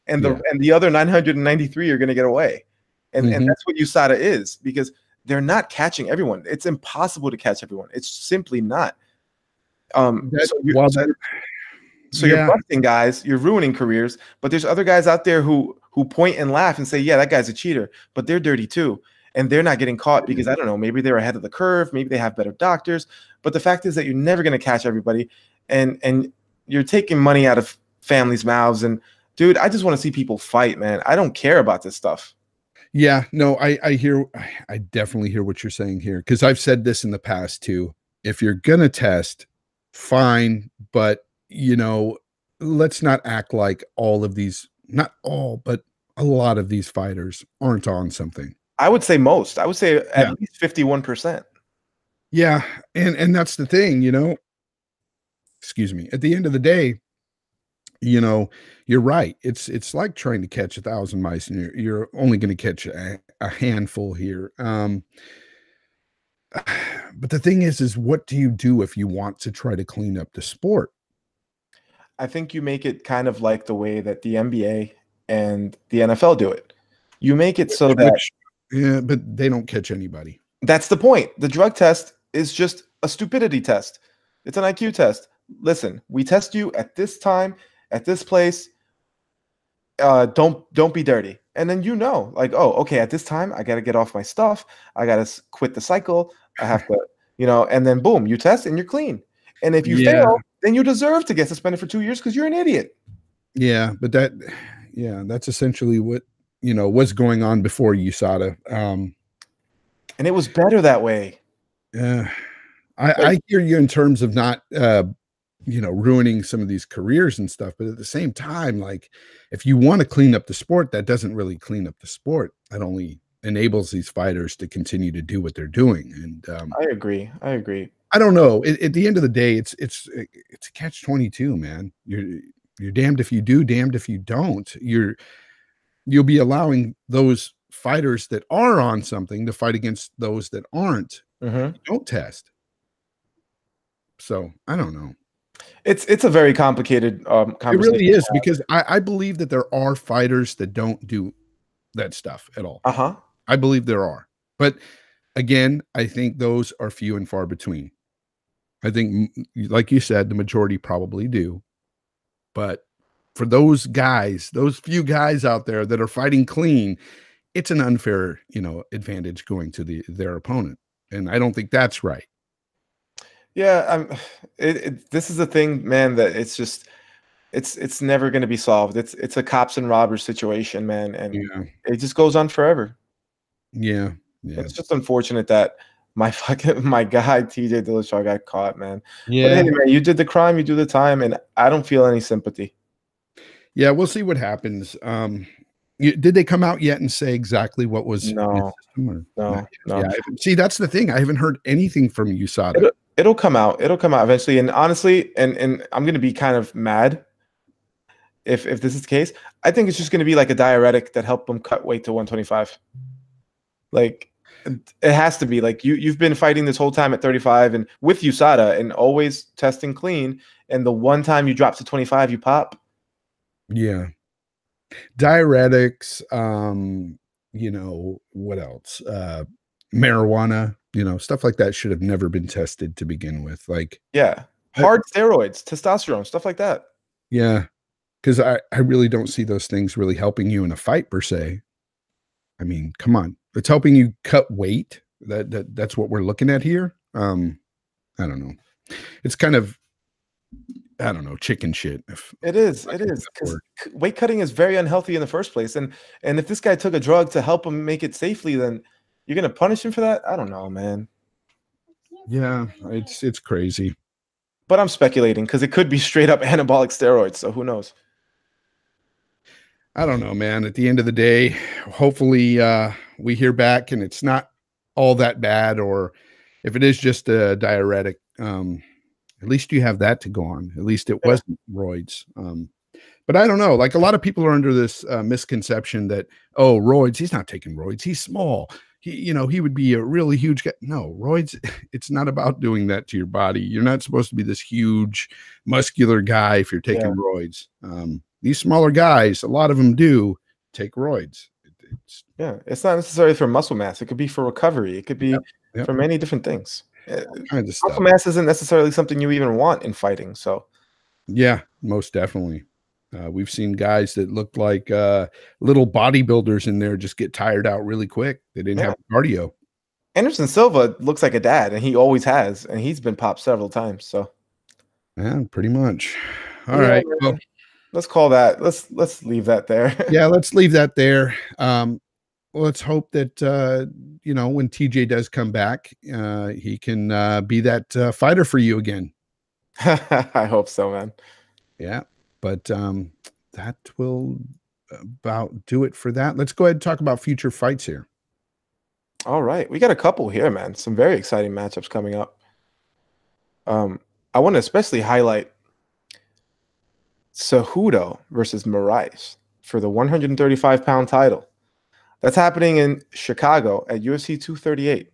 and the other 993 are going to get away. And that's what USADA is, because they're not catching everyone. It's impossible to catch everyone. It's simply not. So you're busting guys, you're ruining careers, but there's other guys out there who point and laugh and say, yeah, that guy's a cheater, but they're dirty too. And they're not getting caught because, I don't know, maybe they're ahead of the curve, maybe they have better doctors. But the fact is that you're never going to catch everybody, and you're taking money out of families' mouths. And dude, I just want to see people fight, man. I don't care about this stuff. Yeah, no, I definitely hear what you're saying here, because I've said this in the past too. If you're gonna test, fine, but let's not act like all of these, not all, but a lot of these fighters aren't on something. I would say most. I would say at least 51%. Yeah, and that's the thing, excuse me. At the end of the day, you're right. It's like trying to catch 1,000 mice, and you're only going to catch a handful here. But the thing is what do you do if you want to try to clean up the sport? I think you make it kind of like the way that the NBA and the NFL do it. You make it so that yeah, but they don't catch anybody. That's the point. The drug test is just a stupidity test. It's an IQ test. Listen, we test you at this time, at this place. Don't be dirty. And then like, oh, okay, at this time I got to get off my stuff. I got to quit the cycle. I have to, and then boom, you test and you're clean. And if you fail, then you deserve to get suspended for 2 years because you're an idiot. Yeah, but that's essentially what was going on before USADA. And it was better that way. Yeah, I hear you in terms of not ruining some of these careers and stuff, but at the same time, like, if you want to clean up the sport, that doesn't really clean up the sport. That only enables these fighters to continue to do what they're doing. And I agree. I don't know. At the end of the day, it's a catch-22, man. You're damned if you do, damned if you don't. You'll be allowing those fighters that are on something to fight against those that aren't. Don't test. So I don't know. It's a very complicated conversation. It really is, because I believe that there are fighters that don't do that stuff at all. I believe there are, but again, I think those are few and far between. I think, like you said, the majority probably do, but for those guys, those few guys out there that are fighting clean, it's an unfair, advantage going to their opponent, and I don't think that's right. Yeah, this is the thing, man, that it's just it's never going to be solved. It's a cops and robbers situation, man, and it just goes on forever. Yeah. It's just unfortunate that my guy TJ Dillashaw got caught, man. Yeah. But anyway, you did the crime, you do the time, and I don't feel any sympathy. Yeah, we'll see what happens. Did they come out yet and say exactly what was? No. Yeah, see, that's the thing. I haven't heard anything from USADA. It'll come out. It'll come out eventually. And honestly, and I'm gonna be kind of mad if this is the case. I think it's just gonna be like a diuretic that helped them cut weight to 125. Like, it has to be. Like, you've been fighting this whole time at 35 and with USADA and always testing clean, and the one time you drop to 25, you pop. Yeah. Diuretics, what else? Marijuana, stuff like that should have never been tested to begin with. Like, hard steroids, testosterone, stuff like that. Yeah. Because I really don't see those things really helping you in a fight per se. I mean, come on. It's helping you cut weight. That's what we're looking at here. I don't know. It's kind of, I don't know, chicken shit. It is because weight cutting is very unhealthy in the first place, and if this guy took a drug to help him make it safely, then you're gonna punish him for that? I don't know, man. Yeah, it's crazy. But I'm speculating because it could be straight up anabolic steroids. So who knows? I don't know, man. At the end of the day, hopefully we hear back and it's not all that bad, or if it is just a diuretic, at least you have that to go on. At least it wasn't roids. But I don't know. Like, a lot of people are under this misconception that, oh, roids, he's not taking roids. He's small. He would be a really huge guy. No, roids, it's not about doing that to your body. You're not supposed to be this huge muscular guy if you're taking roids. These smaller guys, a lot of them do take roids. It's not necessarily for muscle mass. It could be for recovery. It could be for many different things. Muscle mass isn't necessarily something you even want in fighting. So, yeah, most definitely. We've seen guys that looked like little bodybuilders in there just get tired out really quick. They didn't have cardio. Anderson Silva looks like a dad, and he always has, and he's been popped several times. So, yeah, pretty much. All right. Well, let's call that. Let's leave that there. Yeah, let's leave that there. Let's hope that when TJ does come back, he can be that fighter for you again. I hope so, man. Yeah. But that will about do it for that. Let's go ahead and talk about future fights here. All right. We got a couple here, man. Some very exciting matchups coming up. I want to especially highlight Cejudo versus Moraes for the 135-pound title. That's happening in Chicago at UFC 238.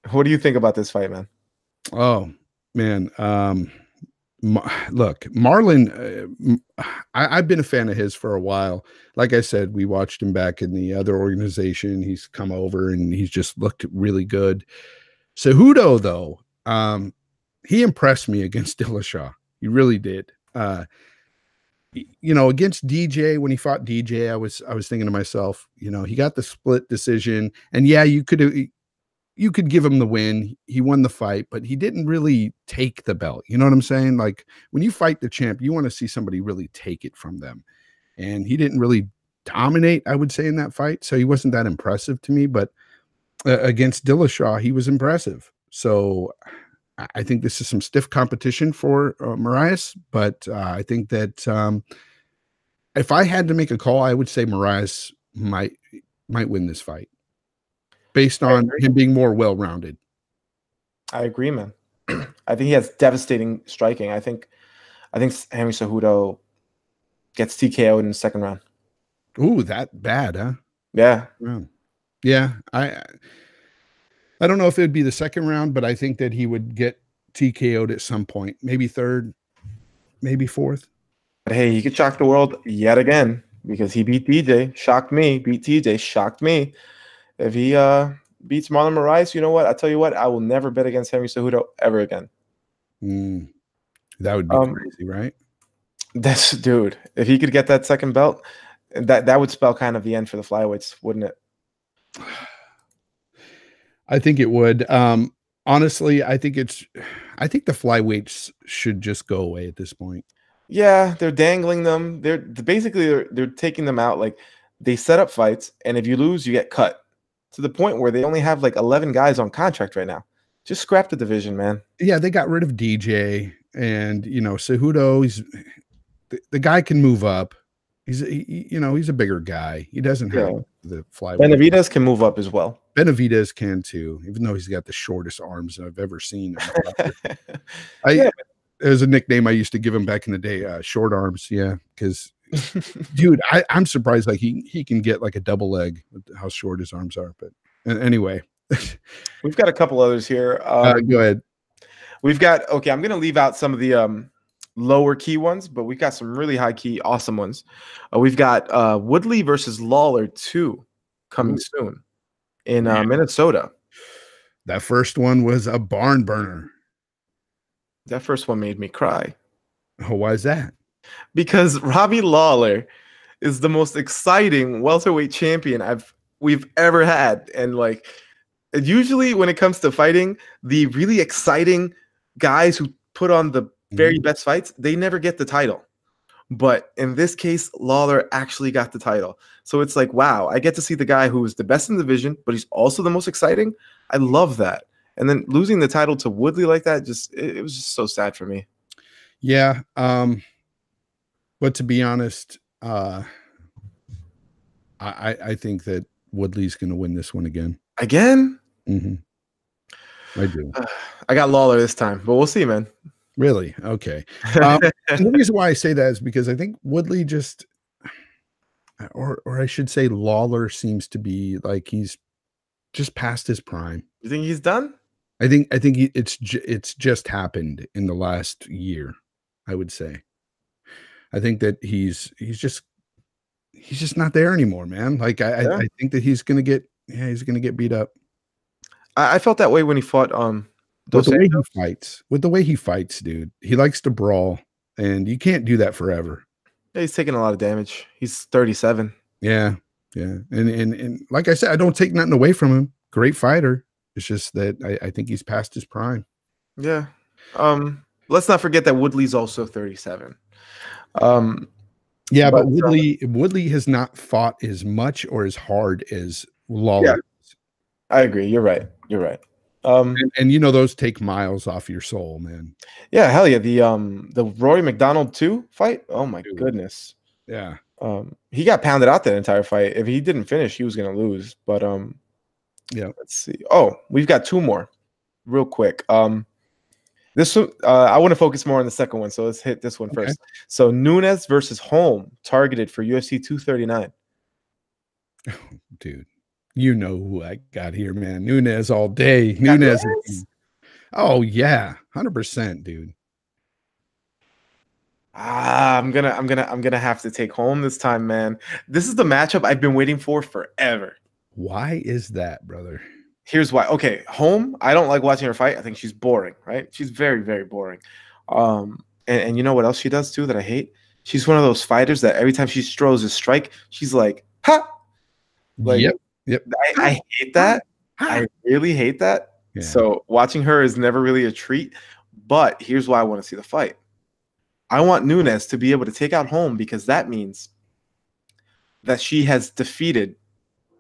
What do you think about this fight, man? Oh, man. Look, Marlon, I've been a fan of his for a while. Like I said, we watched him back in the other organization. He's come over and he's just looked really good. Cejudo, though, he impressed me against Dillashaw. He really did. Against DJ, when he fought DJ, I was thinking to myself, he got the split decision, and yeah, you could give him the win. He won the fight, but he didn't really take the belt. You know what I'm saying? Like, when you fight the champ, you want to see somebody really take it from them. And he didn't really dominate, I would say, in that fight. So he wasn't that impressive to me, but against Dillashaw, he was impressive. So I think this is some stiff competition for Moraes, but I think that if I had to make a call, I would say Moraes might win this fight, based on him being more well-rounded. I agree, man. I think he has devastating striking. I think Henry Cejudo gets TKO'd in the second round. Ooh, that bad, huh? Yeah. Yeah. I don't know if it would be the second round, but I think that he would get TKO'd at some point. Maybe third, maybe fourth. But hey, he could shock the world yet again, because he beat DJ, shocked me, beat TJ, shocked me. If he beats Marlon Moraes, you know what? I tell you what, I will never bet against Henry Cejudo ever again. That would be crazy, right? Dude, if he could get that second belt, that would spell kind of the end for the flyweights, wouldn't it? I think it would. Honestly, I think the flyweights should just go away at this point. Yeah, they're dangling them. They're taking them out. Like, they set up fights, and if you lose, you get cut, to the point where they only have like 11 guys on contract right now. Just scrap the division, man. Yeah, they got rid of DJ, and Cejudo, the guy can move up. He's a bigger guy. He doesn't have the flyweight. Benavidez can move up as well. Benavidez can too, even though he's got the shortest arms I've ever seen. There's a nickname I used to give him back in the day, short arms. Yeah, because dude, I'm surprised like he can get like a double leg with how short his arms are. But anyway, we've got a couple others here. Go ahead. We've got I'm going to leave out some of the lower key ones, but we've got some really high key, awesome ones. We've got Woodley versus Lawler 2 coming soon in Minnesota. That first one was a barn burner. That first one made me cry. Oh, why is that? Because Robbie Lawler is the most exciting welterweight champion we've ever had, and like, Usually, when it comes to fighting, the really exciting guys who put on the very best fights, they never get the title. But in this case, Lawler actually got the title. So it's like, wow, I get to see the guy who is the best in the division, but he's also the most exciting. I love that. And then losing the title to Woodley like that, it was just so sad for me. Yeah. But to be honest, I think that Woodley's going to win this one again. Again? I do. I got Lawler this time, but we'll see, man. Really? Okay. The reason why I say that is because I think Woodley just, or I should say Lawler seems to be like he's just past his prime. You think he's done? I think it's just happened in the last year, I would say. I think that he's just not there anymore, man. Like I think that he's gonna get beat up. I felt that way when he fought with the way he fights, dude. He likes to brawl, and you can't do that forever. Yeah, he's taking a lot of damage. He's 37. Yeah. And like I said, I don't take nothing away from him. Great fighter. It's just that I think he's past his prime. Yeah. Let's not forget that Woodley's also 37. Yeah, but Woodley has not fought as much or as hard as Lawler. Yeah, I agree. You're right. And you know those take miles off your soul, man. Yeah, hell yeah. The Rory McDonald 2 fight. Oh my goodness. Yeah. He got pounded out that entire fight. If he didn't finish, he was gonna lose. But yeah. Let's see. Oh, we've got 2 more, real quick. This one, I want to focus more on the second one, so let's hit this one first. So Nunes versus Holm, targeted for UFC 239. Oh, dude, you know who I got here, man. Nunes all day. Nunes. Oh yeah, 100%, dude. I'm gonna have to take Holm this time, man. This is the matchup I've been waiting for forever. Why is that, brother? Here's why. Okay, Holm, I don't like watching her fight. I think she's boring, right? She's very, very boring. And you know what else she does too that I hate? She's one of those fighters that every time she throws a strike, she's like, ha! Like, yep. I hate that. I really hate that. Yeah. So watching her is never really a treat. But here's why I want to see the fight. I want Nunes to be able to take out Holm because that means that she has defeated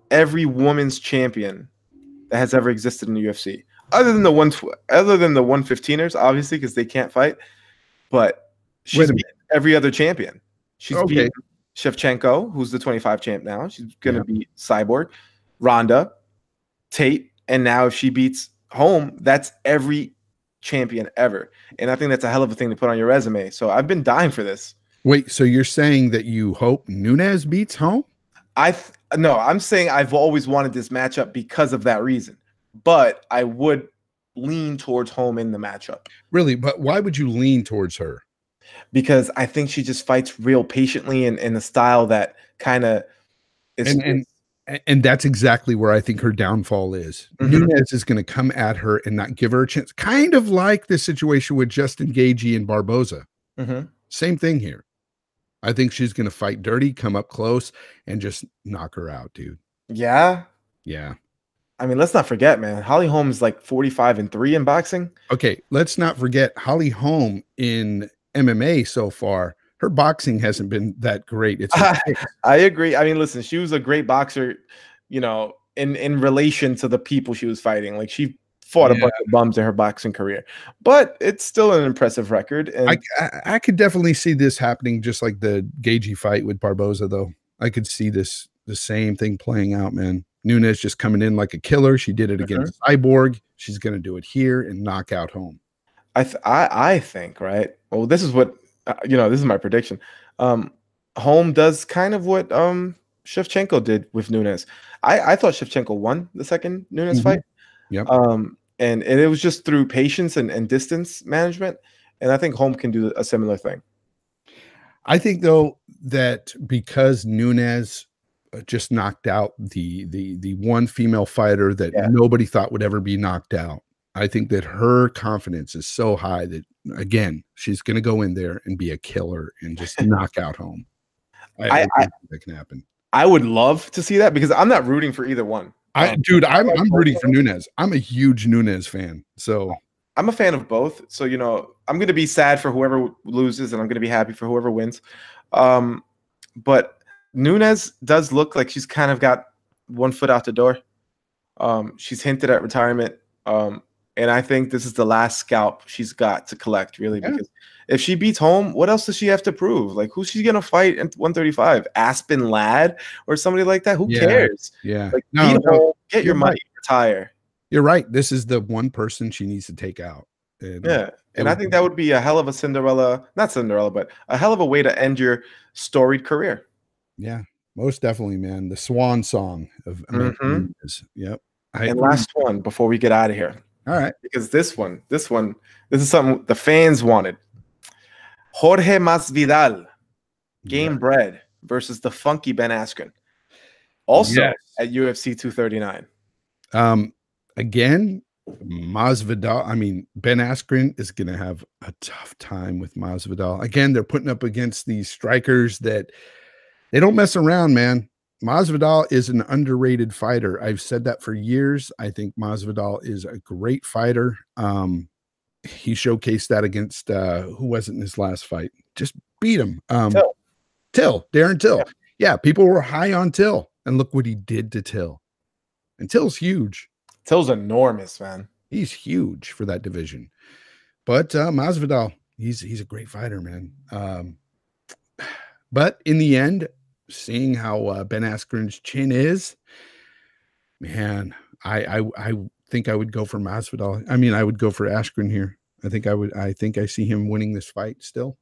every women's champion that has ever existed in the UFC, other than the 115ers, obviously, because they can't fight. But she's beat every other champion. She's beat Shevchenko, who's the 25 champ now. She's gonna beat Cyborg, Ronda, Tate, and now if she beats Holm, that's every champion ever. And I think that's a hell of a thing to put on your resume. So I've been dying for this. Wait, so you're saying that you hope Nunes beats Holm? No, I'm saying I've always wanted this matchup because of that reason. But I would lean towards Holm in the matchup. Really? But why would you lean towards her? Because I think she just fights real patiently and in a style that kind of is. And that's exactly where I think her downfall is. Nunes is going to come at her and not give her a chance. Kind of like the situation with Justin Gaethje and Barboza. Same thing here. I think she's going to fight dirty, come up close, and just knock her out, dude. Yeah? Yeah. I mean, let's not forget, man. Holly Holm is like 45-3 in boxing. Okay, let's not forget Holly Holm in MMA so far. Her boxing hasn't been that great. I agree. I mean, listen, she was a great boxer, you know, in relation to the people she was fighting. Like, she fought a bunch of bums in her boxing career, but it's still an impressive record. And I could definitely see this happening, just like the Gaethje fight with Barboza, though. I could see the same thing playing out, man. Nunes just coming in like a killer. She did it against Cyborg. She's going to do it here and knock out Holm. I think, right? Well, this is what this is my prediction. Holm does kind of what Shevchenko did with Nunes. I thought Shevchenko won the second Nunes fight. Yep. And it was just through patience and distance management. And I think Holm can do a similar thing. I think, though, that because Nunes just knocked out the one female fighter that nobody thought would ever be knocked out, I think that her confidence is so high that, again, she's going to go in there and be a killer and just knock out Holm. I think that can happen. I would love to see that because I'm not rooting for either one. Dude, I'm like both rooting of for them. Nunes. I'm a huge Nunes fan. So I'm a fan of both. So, I'm going to be sad for whoever loses and I'm going to be happy for whoever wins. But Nunes does look like she's kind of got one foot out the door. She's hinted at retirement. And I think this is the last scalp she's got to collect, really, because if she beats Holm, what else does she have to prove? Like, who's she going to fight at 135? Aspen Ladd or somebody like that? Who cares? Yeah. Like, beat Holm, get your money, retire. You're right. This is the one person she needs to take out. And I think that would be a hell of a not Cinderella, but a hell of a way to end your storied career. Yeah, most definitely, man. The swan song of Amanda Nunes. Yep. And last one before we get out of here. All right. Because this is something the fans wanted. Jorge Masvidal, Game Bread versus the funky Ben Askren. Also at UFC 239. Again, Masvidal. Ben Askren is going to have a tough time with Masvidal. Again, they're putting up against these strikers that they don't mess around, man. Masvidal is an underrated fighter. I've said that for years. I think Masvidal is a great fighter. He showcased that against who was it in his last fight? Just beat him. Darren Till. Yeah, people were high on Till, and look what he did to Till. And Till's huge. Till's enormous, man. He's huge for that division. But Masvidal, he's a great fighter, man. But in the end, seeing how Ben Askren's chin is, man, I think I would go for Masvidal. I would go for Askren here. I think I see him winning this fight still.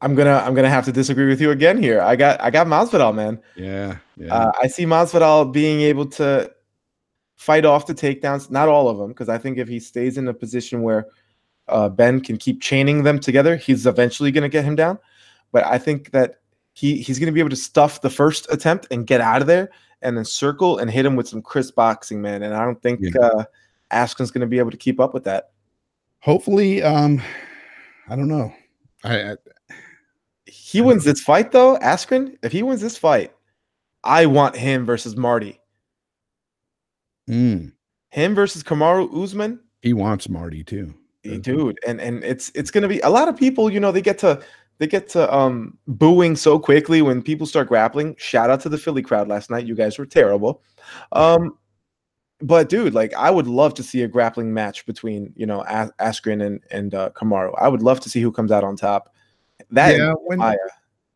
I'm gonna have to disagree with you again here. I got Masvidal, man. Yeah. I see Masvidal being able to fight off the takedowns, not all of them, because I think if he stays in a position where Ben can keep chaining them together, he's eventually going to get him down. But I think that he's going to be able to stuff the first attempt and get out of there and then circle and hit him with some crisp boxing, man. And I don't think Askren's going to be able to keep up with that. Hopefully, I don't know. He wins this fight, though, Askren. If he wins this fight, I want him versus Marty. Him versus Kamaru Usman. He wants Marty too, dude. And it's going to be a lot of people. They get to booing so quickly when people start grappling. Shout out to the Philly crowd last night. You guys were terrible. But dude, like, I would love to see a grappling match between Askren and Kamaru. I would love to see who comes out on top.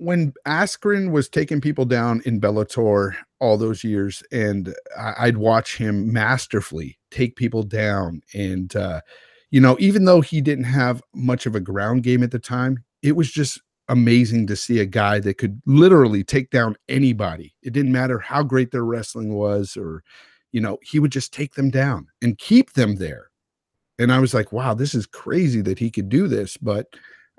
When Askren was taking people down in Bellator all those years, and I'd watch him masterfully take people down, and even though he didn't have much of a ground game at the time, it was just amazing to see a guy that could literally take down anybody. It didn't matter how great their wrestling was, or he would just take them down and keep them there. And I was like, wow, this is crazy that he could do this. But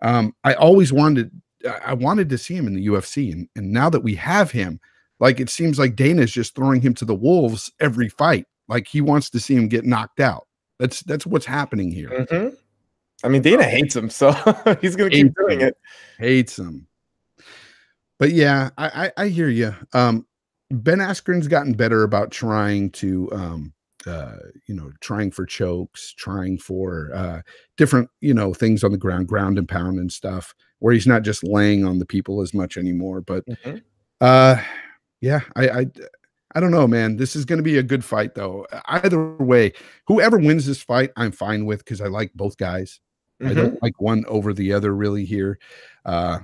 I always wanted to see him in the UFC. And now that we have him, like, it seems like Dana's just throwing him to the wolves every fight. Like, he wants to see him get knocked out. That's what's happening here. Dana hates him, so he's going to keep doing it. Hates him. But yeah, I hear you. Ben Askren's gotten better about trying to, trying for chokes, trying for different, things on the ground and pound and stuff, where he's not just laying on the people as much anymore. But yeah, I don't know, man. This is going to be a good fight, though. Either way, whoever wins this fight, I'm fine with, because I like both guys. I don't like one over the other really here. I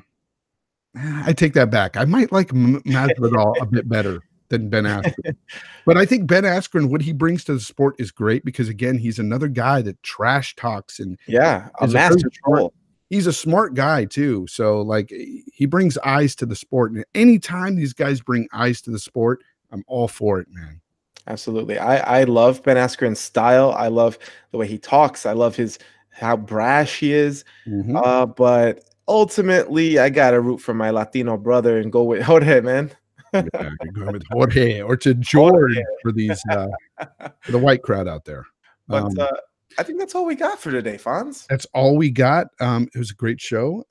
take that back. I might like Masvidal a bit better than Ben Askren. But I think Ben Askren, what he brings to the sport is great, because, again, he's another guy that trash talks. And a master troll. He's a smart guy, too. So, like, he brings eyes to the sport. And anytime these guys bring eyes to the sport, I'm all for it, man. Absolutely. I love Ben Askren's style. I love the way he talks. I love how brash he is. But ultimately, I got to root for my Latino brother and go with Jorge, man. Yeah, you're going with Jorge or to George for these for the white crowd out there. But I think that's all we got for today, Fonz. That's all we got. It was a great show.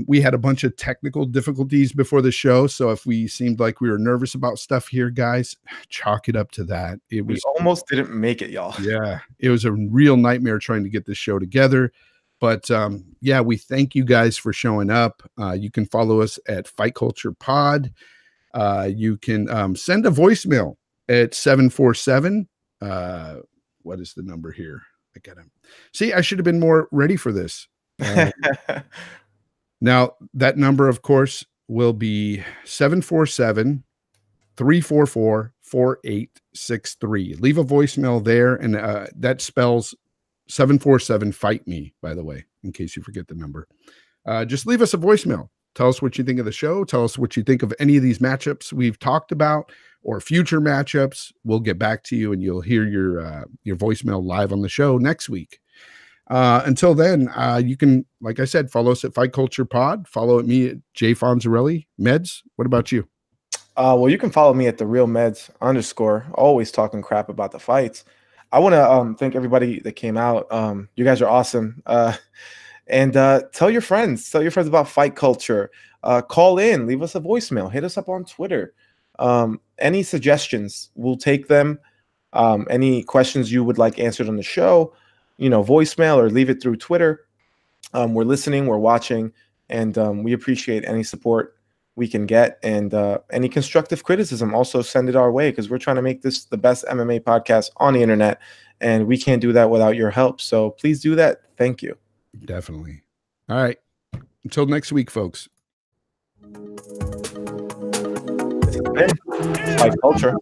We had a bunch of technical difficulties before the show, so if we seemed like we were nervous about stuff here, guys, chalk it up to that. It We was almost didn't make it, y'all. yeah, it was a real nightmare trying to get this show together. But yeah, we thank you guys for showing up. You can follow us at Fight Culture Pod. You can send a voicemail at 747. What is the number here? I gotta see. I should have been more ready for this. Now, that number, of course, will be 747-344-4863. Leave a voicemail there, and that spells 747 Fight Me, by the way, in case you forget the number. Just leave us a voicemail. Tell us what you think of the show. Tell us what you think of any of these matchups we've talked about or future matchups. We'll get back to you, and you'll hear your voicemail live on the show next week. Until then, you can, like I said, follow us at Fight Culture Pod. Follow me at Jay Fonzarelli. Meds, what about you? Well, you can follow me at @therealmeds_. Always talking crap about the fights. I want to thank everybody that came out. You guys are awesome. And tell your friends about Fight Culture. Call in, leave us a voicemail, hit us up on Twitter. Any suggestions, we'll take them. Any questions you would like answered on the show, voicemail or leave it through Twitter. We're listening, we're watching, and we appreciate any support we can get. And any constructive criticism, also send it our way, because we're trying to make this the best MMA podcast on the internet, and we can't do that without your help. So please do that. Thank you. Definitely. All right. Until next week, folks. Fight Culture.